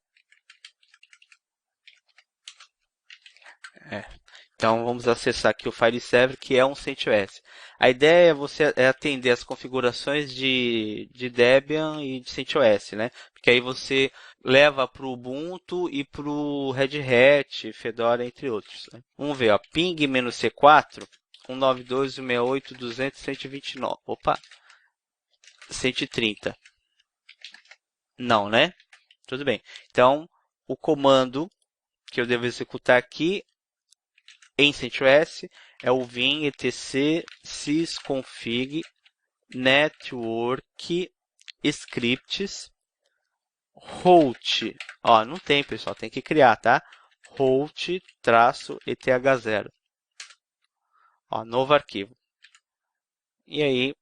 Então, vamos acessar aqui o File Server, que é um CentOS. A ideia é você atender as configurações de Debian e de CentOS, né? Porque aí você leva para o Ubuntu e para o Red Hat, Fedora, entre outros, né? Vamos ver, ó, ping-c4, 192.168.200.129. Opa, 130. Não, né? Tudo bem. Então, o comando que eu devo executar aqui em CentOS é o vim etc sysconfig network scripts root. Ó, não tem, pessoal, tem que criar, tá? root-eth0. Ó, novo arquivo. E aí,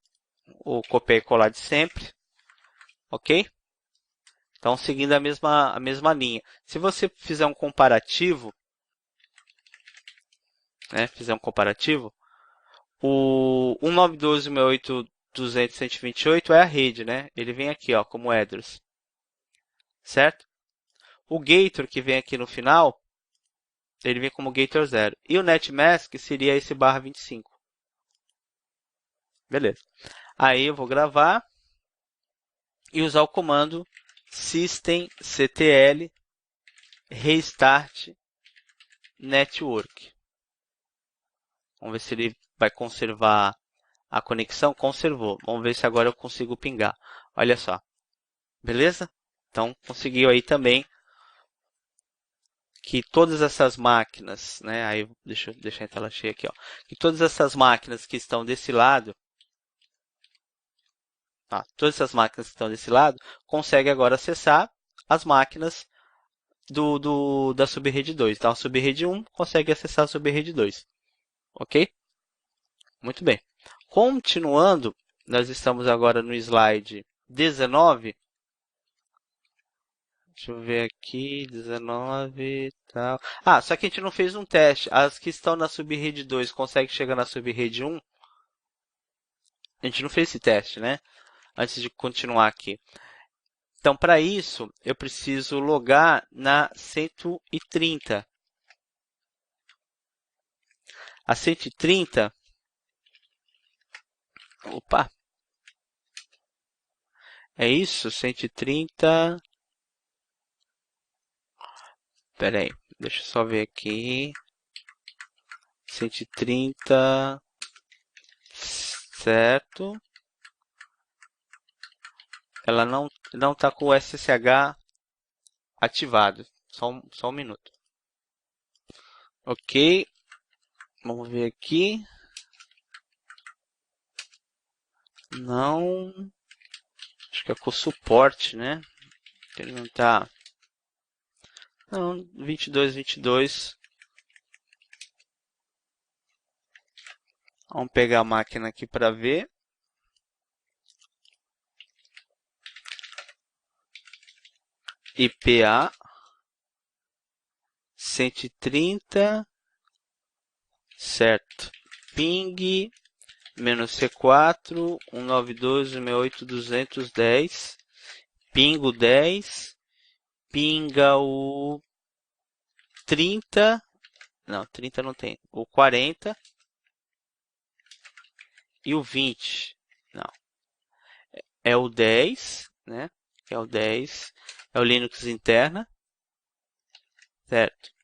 o copiar e colar de sempre, ok? Então, seguindo a mesma linha. Se você fizer um comparativo, né, o 192.168.200.128 é a rede, né? Ele vem aqui, ó, como address, certo? O Gator que vem aqui no final, ele vem como Gator 0. E o netmask seria esse barra 25. Beleza. Aí eu vou gravar e usar o comando systemctl restart network. Vamos ver se ele vai conservar a conexão. Conservou. Vamos ver se agora eu consigo pingar. Olha só. Beleza? Então, conseguiu aí também que todas essas máquinas, né? Aí, deixa eu deixar a tela cheia aqui, ó. Que todas essas máquinas que estão desse lado, todas essas máquinas que estão desse lado, conseguem agora acessar as máquinas da subrede 2. Então, a subrede 1 consegue acessar a subrede 2. Ok? Muito bem. Continuando, nós estamos agora no slide 19. Deixa eu ver aqui, 19 e tal. Ah, só que a gente não fez um teste. As que estão na subrede 2 conseguem chegar na subrede 1? A gente não fez esse teste, né? Antes de continuar aqui. Então, para isso, eu preciso logar na 130. A 130... Opa! É isso? 130... Pera aí, deixa eu só ver aqui. 130... Certo. Ela não está com o SSH ativado. Só um minuto. Ok. Vamos ver aqui. Não. Acho que é com suporte, né? Ele não tá. Não, 22. Vamos pegar a máquina aqui para ver. IPA 130. Certo. Ping -C4 192.168.210. Pingo 10. Pinga o 30. Não, 30 não tem. O 40. E o 20. Não. É o 10, né? É o 10. É o Linux interna. Certo.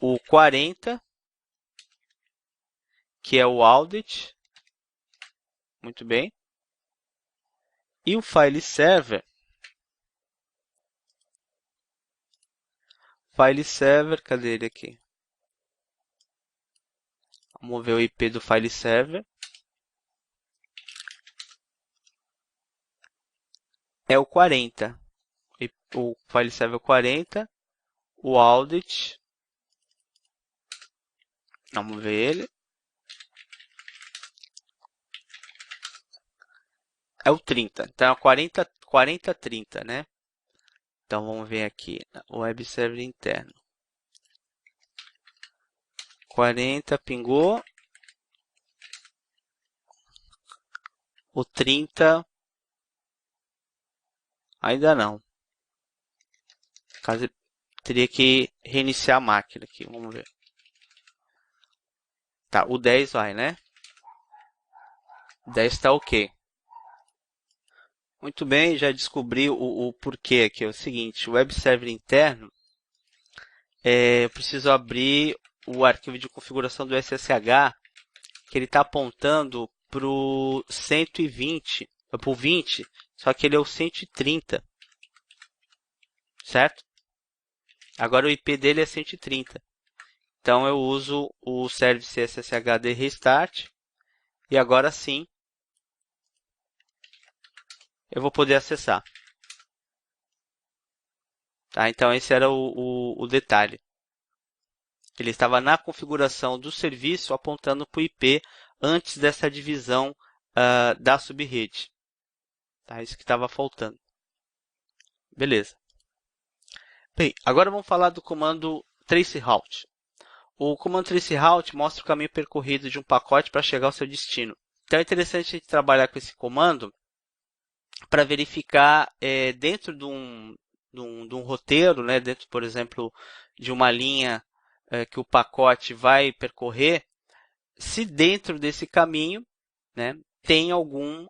O 40, que é o audit. Muito bem. E o file server. File server, cadê ele aqui? Vamos ver o IP do file server. É o 40. O file server 40. O audit. Vamos ver ele. É o 30. Então é 4030, né? Então vamos ver aqui. O web server interno. 40 pingou. O 30 ainda não. Caso teria que reiniciar a máquina aqui. Vamos ver. Tá, o 10 vai, né? Daí está ok. Muito bem, já descobri o porquê aqui. É o seguinte, o web server interno, eu preciso abrir o arquivo de configuração do SSH, que ele está apontando para o 120, para o 20, só que ele é o 130, certo? Agora o IP dele é 130. Então eu uso o service sshd restart e agora sim eu vou poder acessar. Tá? Então esse era o detalhe. Ele estava na configuração do serviço apontando para o IP antes dessa divisão da subrede. Tá? Isso que estava faltando. Beleza. Bem, agora vamos falar do comando traceroute. O comando traceroute mostra o caminho percorrido de um pacote para chegar ao seu destino. Então é interessante a gente trabalhar com esse comando para verificar dentro de um roteiro, né, dentro, por exemplo, de uma linha que o pacote vai percorrer, se dentro desse caminho, né, tem algum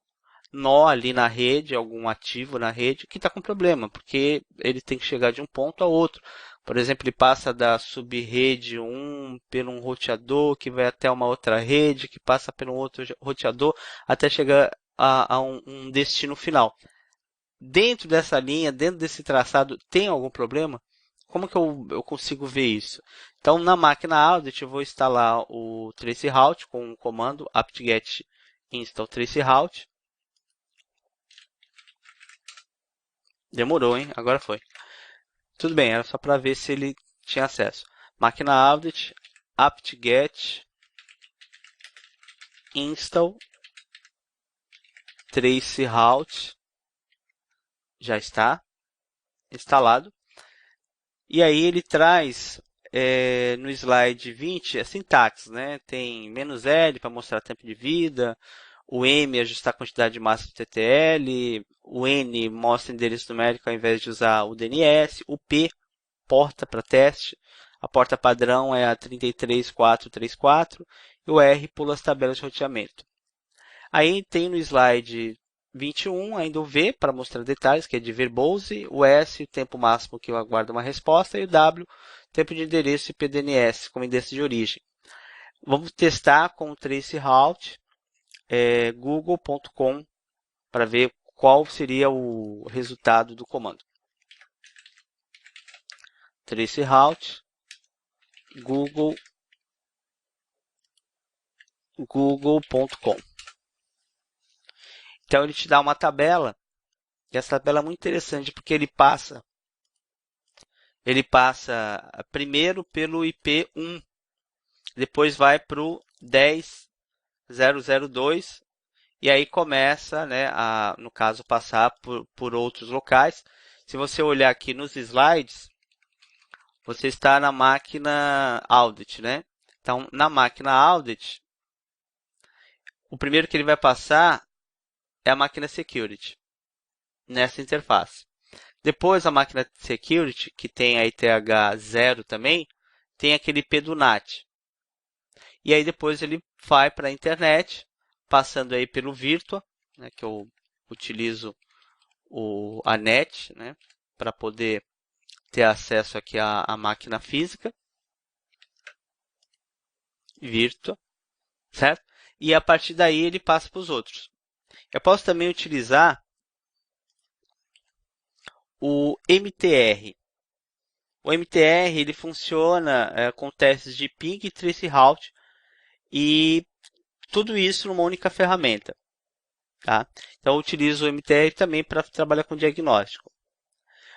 nó ali na rede, algum ativo na rede que está com problema, porque ele tem que chegar de um ponto a outro. Por exemplo, ele passa da subrede 1 por um roteador que vai até uma outra rede, que passa por um outro roteador, até chegar a um destino final. Dentro dessa linha, dentro desse traçado, tem algum problema? Como que eu consigo ver isso? Então, na máquina Audit, eu vou instalar o traceroute com o comando apt-get install traceroute. Demorou, hein? Agora foi. Tudo bem, era só para ver se ele tinha acesso. Máquina Audit, apt-get install traceroute. Já está instalado. E aí ele traz no slide 20 a sintaxe, né? Tem "-l" para mostrar tempo de vida, o "m" ajustar a quantidade de massa do TTL, o "n" mostra endereço numérico ao invés de usar o DNS, o "p" porta para teste, a porta padrão é a 33434 e o "r" pula as tabelas de roteamento. Aí tem no slide 21 ainda o "v" para mostrar detalhes, que é de verbose, o "s", o tempo máximo que eu aguardo uma resposta, e o "w", tempo de endereço IPDNS, como endereço de origem. Vamos testar com o traceroute, google.com, para ver qual seria o resultado do comando. Traceroute, google.com. Então ele te dá uma tabela, e essa tabela é muito interessante porque ele passa primeiro pelo IP 1, depois vai para o 10.0.0.2 e aí começa, né, no caso, passar por outros locais. Se você olhar aqui nos slides, você está na máquina Audit, né? Então, na máquina Audit, o primeiro que ele vai passar é a máquina Security, nessa interface. Depois, a máquina Security, que tem a ITH 0 também, tem aquele IP do NAT. E aí depois ele vai para a internet, passando aí pelo Virtua, né, que eu utilizo a NET, né, para poder ter acesso aqui à máquina física, Virtua, certo? E a partir daí ele passa para os outros. Eu posso também utilizar o MTR. O MTR ele funciona com testes de ping e traceroute e tudo isso numa única ferramenta. Tá? Então eu utilizo o MTR também para trabalhar com diagnóstico.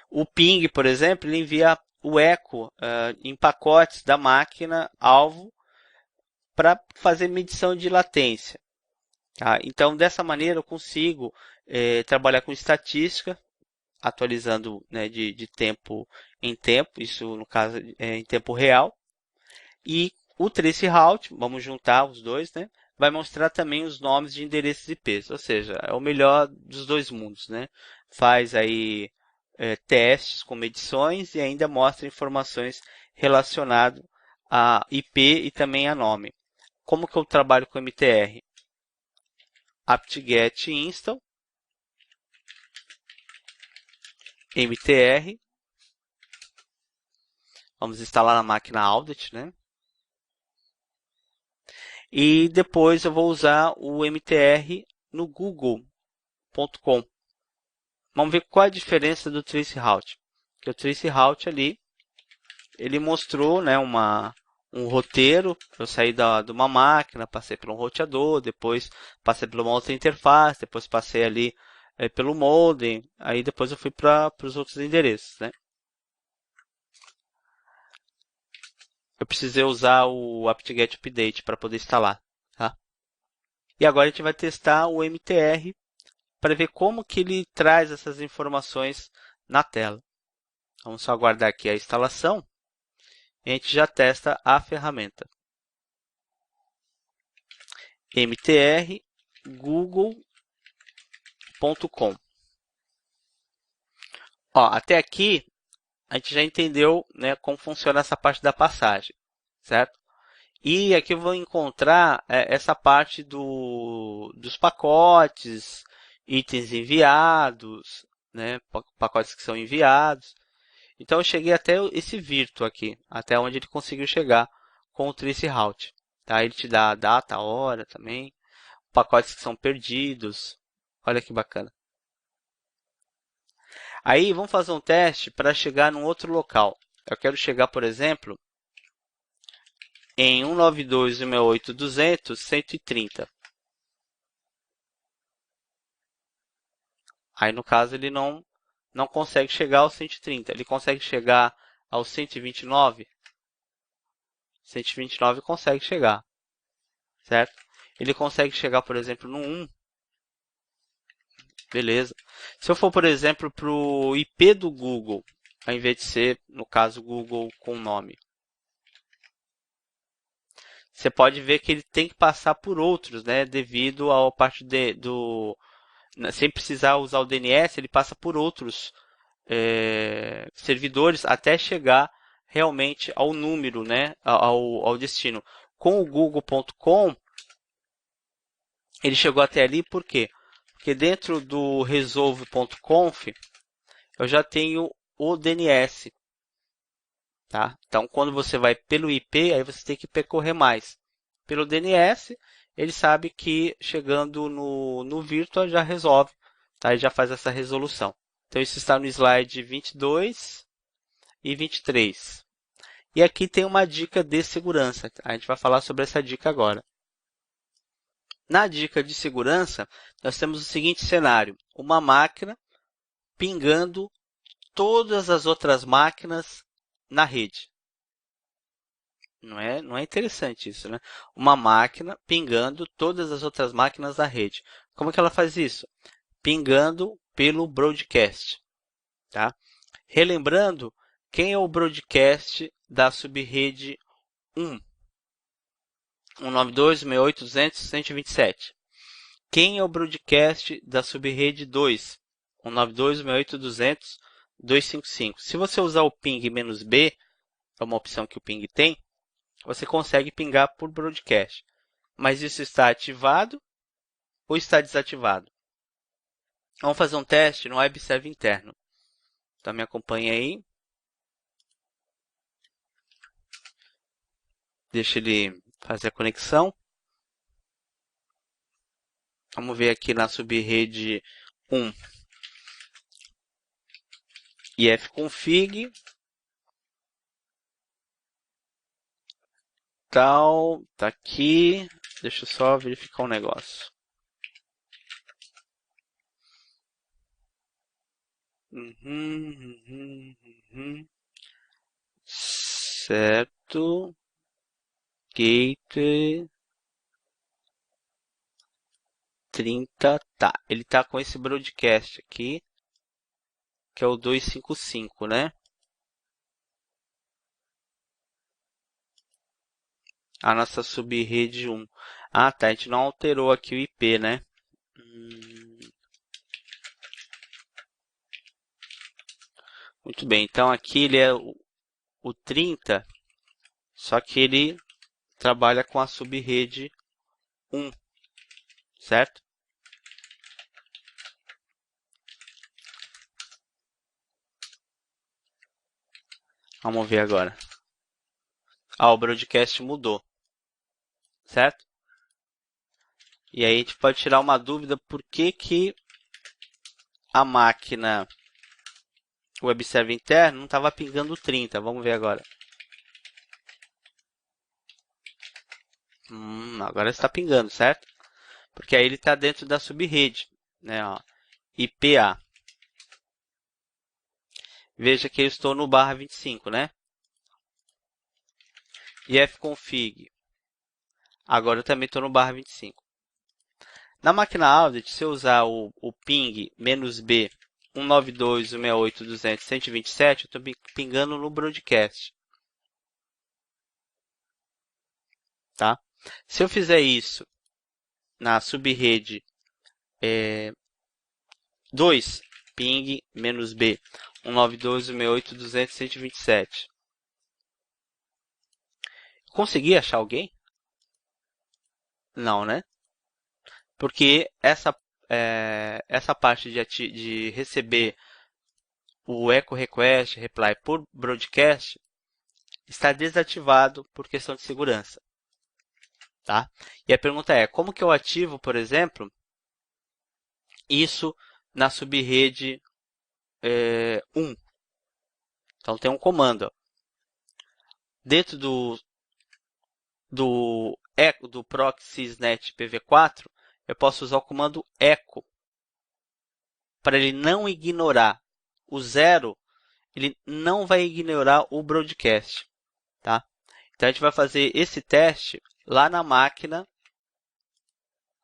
O ping, por exemplo, ele envia o eco em pacotes da máquina alvo para fazer medição de latência. Tá? Então, dessa maneira, eu consigo trabalhar com estatística, atualizando, né, de tempo em tempo, isso no caso em tempo real. E o traceroute, vamos juntar os dois, né, vai mostrar também os nomes de endereços IPs, ou seja, é o melhor dos dois mundos, né? Faz aí testes com medições e ainda mostra informações relacionadas a IP e também a nome. Como que eu trabalho com MTR? apt-get install mtr. Vamos instalar na máquina Audit, né? E depois eu vou usar o mtr no google.com. Vamos ver qual é a diferença do traceroute. Porque o traceroute ali, ele mostrou, né, um roteiro. Eu saí de uma máquina, passei por um roteador, depois passei por uma outra interface, depois passei ali pelo modem, aí depois eu fui para os outros endereços, né? Eu precisei usar o apt-get update para poder instalar, tá? E agora a gente vai testar o mtr para ver como que ele traz essas informações na tela. Vamos só aguardar aqui a instalação e a gente já testa a ferramenta. mtr google.com. Até aqui a gente já entendeu, né, como funciona essa parte da passagem, certo? E aqui eu vou encontrar essa parte dos pacotes, itens enviados, né, pacotes que são enviados. Então eu cheguei até esse virtual aqui, até onde ele conseguiu chegar com o traceroute. Tá? Ele te dá a data, a hora também, pacotes que são perdidos. Olha que bacana. Aí vamos fazer um teste para chegar num outro local. Eu quero chegar, por exemplo, em 192.168.200.130. Aí no caso ele não consegue chegar aos 130. Ele consegue chegar aos 129. 129 consegue chegar, certo? Ele consegue chegar, por exemplo, no 1. Beleza. Se eu for, por exemplo, para o IP do Google, ao invés de ser, no caso, Google com nome, você pode ver que ele tem que passar por outros, né? Devido à parte sem precisar usar o DNS, ele passa por outros servidores até chegar realmente ao número, né? Ao destino. Com o Google.com, ele chegou até ali por quê? Porque dentro do resolve.conf eu já tenho o DNS. Tá? Então, quando você vai pelo IP, aí você tem que percorrer mais. Pelo DNS, ele sabe que chegando no Virtual já resolve, tá? Ele já faz essa resolução. Então, isso está no slide 22 e 23. E aqui tem uma dica de segurança. A gente vai falar sobre essa dica agora. Na dica de segurança, nós temos o seguinte cenário. Uma máquina pingando todas as outras máquinas na rede. Não é interessante isso, né? Uma máquina pingando todas as outras máquinas da rede. Como é que ela faz isso? Pingando pelo broadcast, tá? Relembrando, quem é o broadcast da subrede 1? 192.168.200.127. Quem é o broadcast da subrede 2? 192.168.200.255. Se você usar o ping "-b", é uma opção que o ping tem, você consegue pingar por broadcast. Mas isso está ativado ou está desativado? Vamos fazer um teste no web server interno. Então me acompanha aí. Deixa ele fazer a conexão. Vamos ver aqui na subrede 1. ifconfig. Tal, tá aqui. Deixa eu só verificar um negócio. Certo. Gateway 30, tá. Ele tá com esse broadcast aqui, que é o 255, né? A nossa subrede 1. Ah, tá. A gente não alterou aqui o IP, né? Muito bem. Então aqui ele é o 30, só que ele trabalha com a subrede 1, certo? Vamos ver agora. O broadcast mudou, certo? E aí a gente pode tirar uma dúvida por que a máquina web server interno não estava pingando 30. Vamos ver agora. Agora está pingando, certo? Porque aí ele está dentro da subrede, né? Ó, IPA. Veja que eu estou no barra 25, né? E fconfig. Agora eu também estou no barra 25. Na máquina audit, se eu usar o ping "-b 192.168.200.127", eu estou pingando no broadcast. Tá? Se eu fizer isso na subrede 2, ping "-b 192.168.200.127", consegui achar alguém? Não, né? Porque essa parte de receber o echo request reply por broadcast está desativado por questão de segurança. Tá? E a pergunta é, como que eu ativo, por exemplo, isso na subrede 1? Então tem um comando. Ó. Dentro do proc sysnet pv4, eu posso usar o comando echo para ele não ignorar o 0, ele não vai ignorar o broadcast. Tá? Então a gente vai fazer esse teste lá na máquina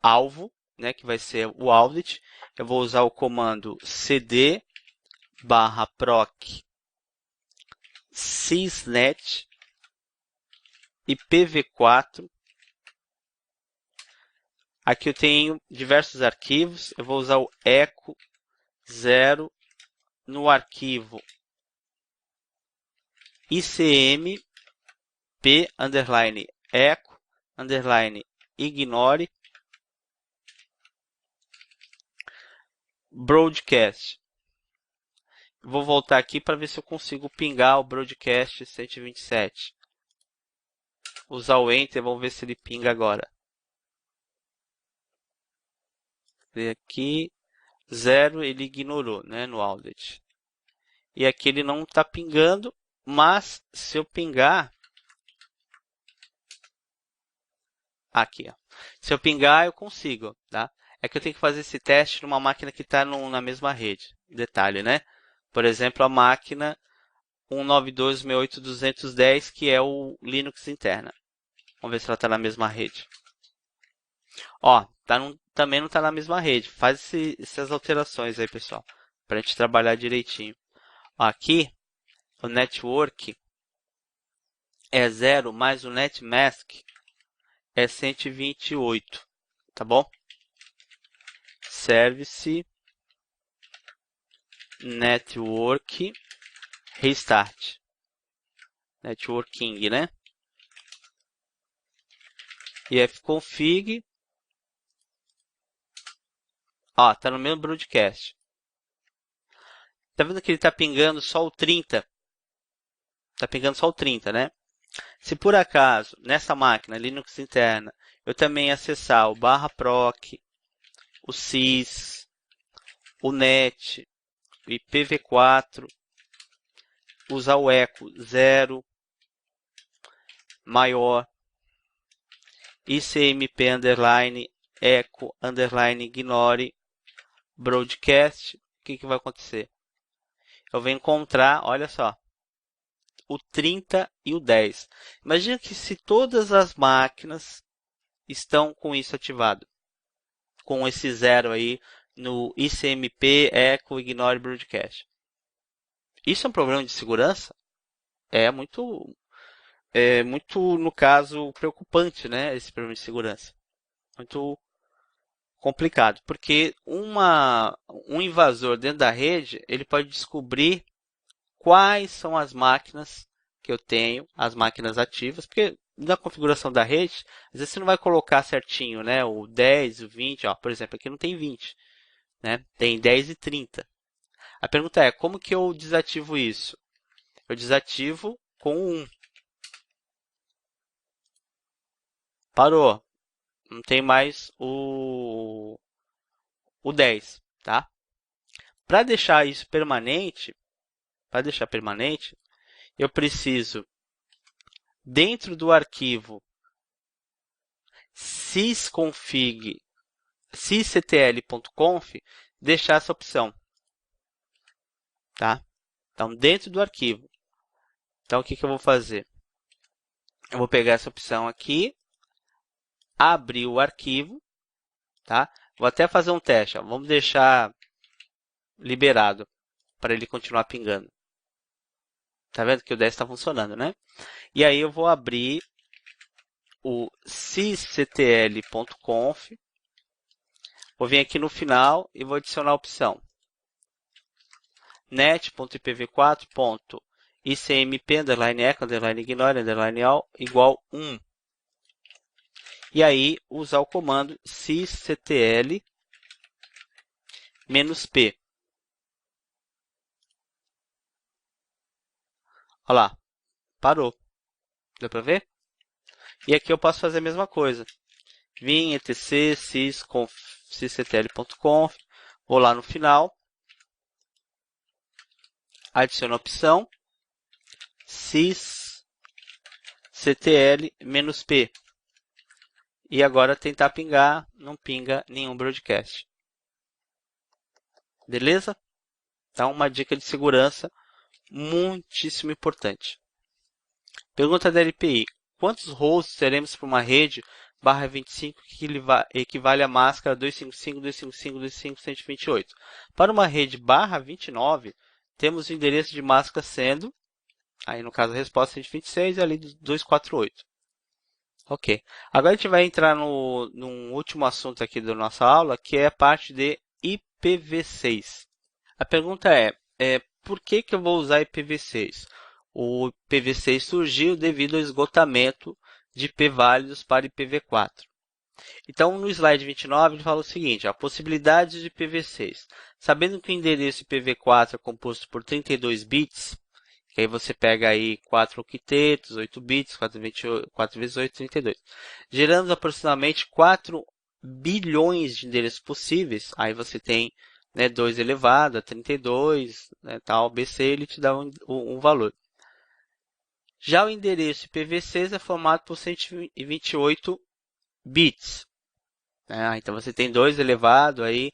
alvo, né, que vai ser o audit. Eu vou usar o comando cd /proc sysnet IPv4. Aqui eu tenho diversos arquivos. Eu vou usar o echo 0 no arquivo icmp echo ignore broadcast. Vou voltar aqui para ver se eu consigo pingar o broadcast 127. Usar o enter, vamos ver se ele pinga agora. Ver aqui, 0 ele ignorou, né, no audit. E aqui ele não está pingando, mas se eu pingar, aqui, ó. Se eu pingar eu consigo, tá? É que eu tenho que fazer esse teste numa máquina que está na mesma rede. Detalhe, né? Por exemplo, a máquina 192.168.210, que é o Linux interna. Vamos ver se ela está na mesma rede. Ó, também não está na mesma rede. Faz essas alterações aí, pessoal, para a gente trabalhar direitinho. Ó, aqui, o network é 0, mais o netmask é 128, tá bom? Service network restart. Networking, né? E fconfig. Ó, tá no mesmo broadcast. Tá vendo que ele tá pingando só o 30? Tá pingando só o 30, né? Se por acaso, nessa máquina Linux interna, eu também acessar o /proc, o sys, o net, o IPv4, usar o echo 0, maior, icmp echo ignore broadcast, o que vai acontecer? Eu vou encontrar, olha só, o 30 e o 10. Imagina que se todas as máquinas estão com isso ativado, com esse 0 aí no icmp echo ignore broadcast. Isso é um problema de segurança? É muito, no caso, preocupante, né? Esse problema de segurança. Muito complicado, porque um invasor dentro da rede, ele pode descobrir quais são as máquinas que eu tenho, as máquinas ativas, porque na configuração da rede, às vezes você não vai colocar certinho, né? O 10, o 20, ó, por exemplo, aqui não tem 20, né? Tem 10 e 30. A pergunta é, como que eu desativo isso? Eu desativo com 1. Parou. Não tem mais o 10, tá? Para deixar isso permanente, eu preciso, dentro do arquivo sysctl.conf, deixar essa opção, tá? Então, dentro do arquivo. Então, o que eu vou fazer? Eu vou pegar essa opção aqui, abrir o arquivo, tá? Vou até fazer um teste, ó. Vamos deixar liberado para ele continuar pingando. Tá vendo que o 10 está funcionando, né? E aí eu vou abrir o sysctl.conf, vou vir aqui no final e vou adicionar a opção net.ipv4.icmp_echo_ignore_all igual 1. E aí usar o comando sysctl -p. Olha lá, parou. Deu para ver? E aqui eu posso fazer a mesma coisa. Vim etc sysctl.conf, vou lá no final, adiciono a opção sysctl -p. E agora tentar pingar, não pinga nenhum broadcast. Beleza? Então, uma dica de segurança muitíssimo importante. Pergunta da LPI. Quantos hosts teremos para uma rede /25 que equivale à máscara 255.255.255.128? Para uma rede /29, temos o endereço de máscara sendo, aí no caso a resposta 126 e ali 248. Ok. Agora a gente vai entrar num último assunto aqui da nossa aula, que é a parte de IPv6. A pergunta é por que eu vou usar IPv6? O IPv6 surgiu devido ao esgotamento de IP válidos para IPv4. Então, no slide 29, ele fala o seguinte, possibilidades de IPv6. Sabendo que o endereço IPv4 é composto por 32 bits, que aí você pega aí 4 octetos, 8 bits, 4 vezes 8, 32. Gerando aproximadamente 4 bilhões de endereços possíveis. Aí você tem 2 elevado a 32, tal, BC, ele te dá um valor. Já o endereço IPv6 é formado por 128 bits. Então você tem 2 elevado aí,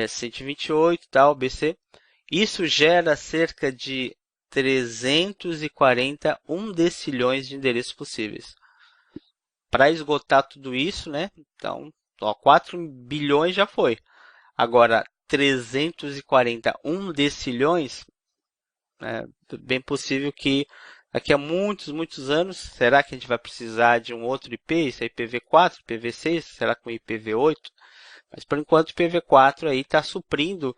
128, tal, BC. Isso gera cerca de 340 undecilhões de endereços possíveis. Para esgotar tudo isso, então, 4 bilhões já foi. Agora, 340 undecilhões, é bem possível que daqui a muitos anos, será que a gente vai precisar de um outro IP? Isso é IPv4, IPv6, será com IPv8? Mas por enquanto o IPv4 aí está suprindo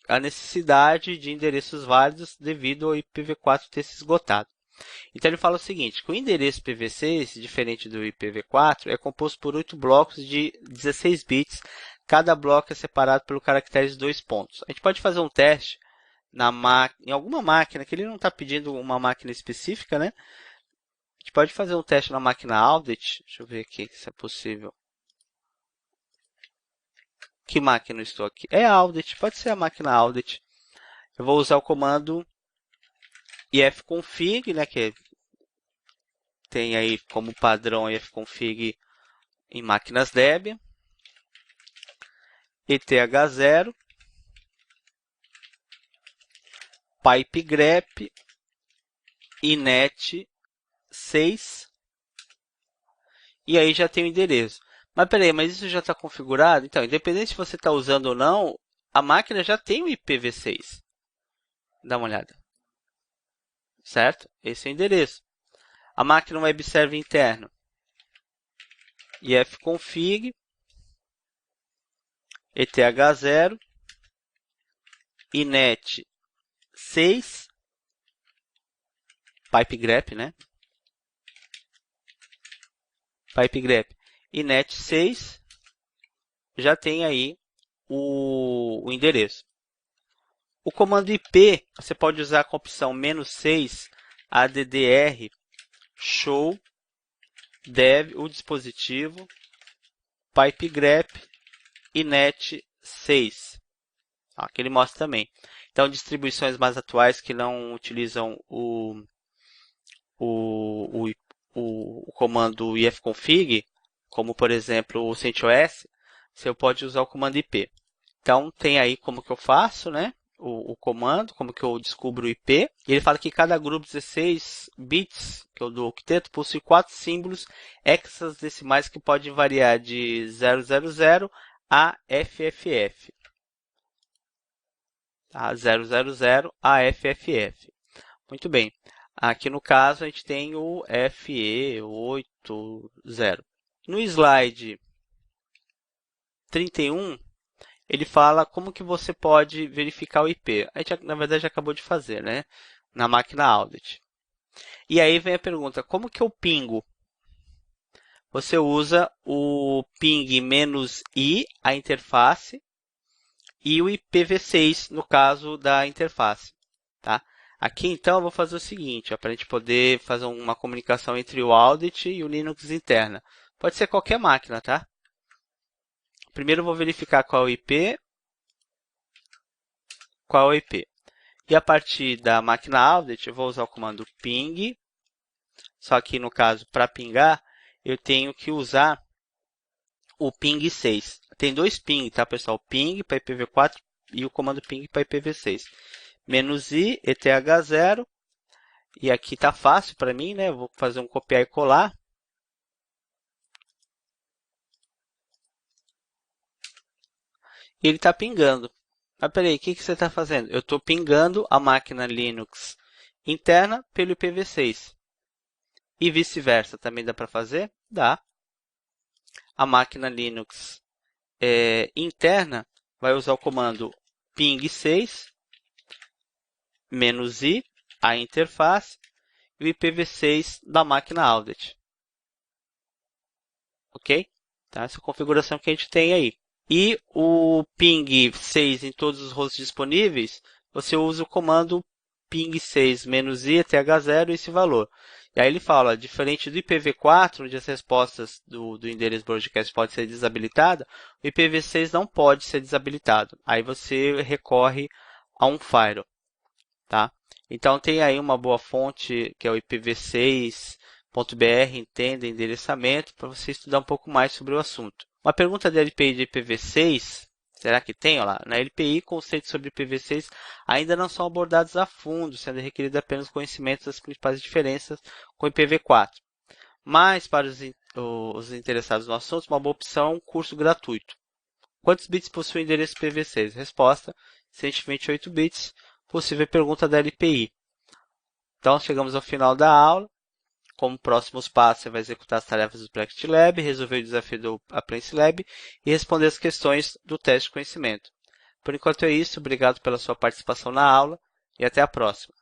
a necessidade de endereços válidos devido ao IPv4 ter se esgotado. Então ele fala o seguinte, que o endereço IPv6, diferente do IPv4, é composto por 8 blocos de 16 bits, cada bloco é separado pelo caractere de 2 pontos. A gente pode fazer um teste em alguma máquina, que ele não está pedindo uma máquina específica, A gente pode fazer um teste na máquina Audit, deixa eu ver aqui se é possível. Que máquina eu estou aqui? É Audit, pode ser a máquina Audit. Eu vou usar o comando ifconfig, que tem aí como padrão ifconfig em máquinas Debian. ETH0, pipegrep, inet6, e aí já tem o endereço. Mas peraí, mas isso já está configurado? Então, independente se você está usando ou não, a máquina já tem o IPv6. Dá uma olhada. Certo? Esse é o endereço. A máquina web server interno. ifconfig, ETH0, inet6, pipegrep, pipegrep, inet6, já tem aí o endereço. O comando IP, você pode usar com a opção "-6 addr show dev o dispositivo pipegrep inet6. Aqui ele mostra também. Então, distribuições mais atuais que não utilizam o comando ifconfig, como por exemplo o CentOS, você pode usar o comando IP. Então, tem aí como que eu faço, né? O comando, como que eu descubro o IP. E ele fala que cada grupo 16 bits, que é o do octeto, possui 4 símbolos hexadecimais que podem variar de 000 a FFF. Tá? 000 a FFF. Muito bem. Aqui no caso a gente tem o FE80. No slide 31, ele fala como que você pode verificar o IP. A gente, na verdade, já acabou de fazer, né? Na máquina Audit. E aí vem a pergunta, como que eu pingo? Você usa o ping "-i", a interface, e o IPv6, no caso da interface. Tá? Aqui, então, eu vou fazer o seguinte, para a gente poder fazer uma comunicação entre o Audit e o Linux interna. Pode ser qualquer máquina, tá? Primeiro eu vou verificar qual é o IP. Qual é o IP? E a partir da máquina Audit, eu vou usar o comando ping. Só que, no caso, para pingar, eu tenho que usar o ping 6. Tem dois ping, tá, pessoal? Ping para IPv4 e o comando ping para IPv6. "-i", ETH0. E aqui tá fácil para mim, né? Eu vou fazer um copiar e colar. E ele está pingando. Mas peraí, o que você está fazendo? Eu estou pingando a máquina Linux interna pelo IPv6. E vice-versa, também dá para fazer? Dá. A máquina Linux interna vai usar o comando ping6 "-i", a interface, e o IPv6 da máquina Audit. Ok? Tá? Essa é a configuração que a gente tem aí. E o ping 6 em todos os hosts disponíveis, você usa o comando ping 6 "-i", ETH0, esse valor. E aí ele fala, diferente do IPv4, onde as respostas do endereço broadcast podem ser desabilitadas, o IPv6 não pode ser desabilitado. Aí você recorre a um firewall. Tá? Então tem aí uma boa fonte, que é o ipv6.br, entenda endereçamento, para você estudar um pouco mais sobre o assunto. Uma pergunta da LPI de IPv6, será que tem? Olha lá, na LPI, conceitos sobre IPv6 ainda não são abordados a fundo, sendo requerido apenas conhecimento das principais diferenças com IPv4. Mas, para os interessados no assunto, uma boa opção é um curso gratuito. Quantos bits possui o endereço IPv6? Resposta, 128 bits. Possível pergunta da LPI. Então, chegamos ao final da aula. Como próximos passos, você vai executar as tarefas do Practice Lab, resolver o desafio do Apprentice Lab e responder as questões do teste de conhecimento. Por enquanto é isso. Obrigado pela sua participação na aula e até a próxima.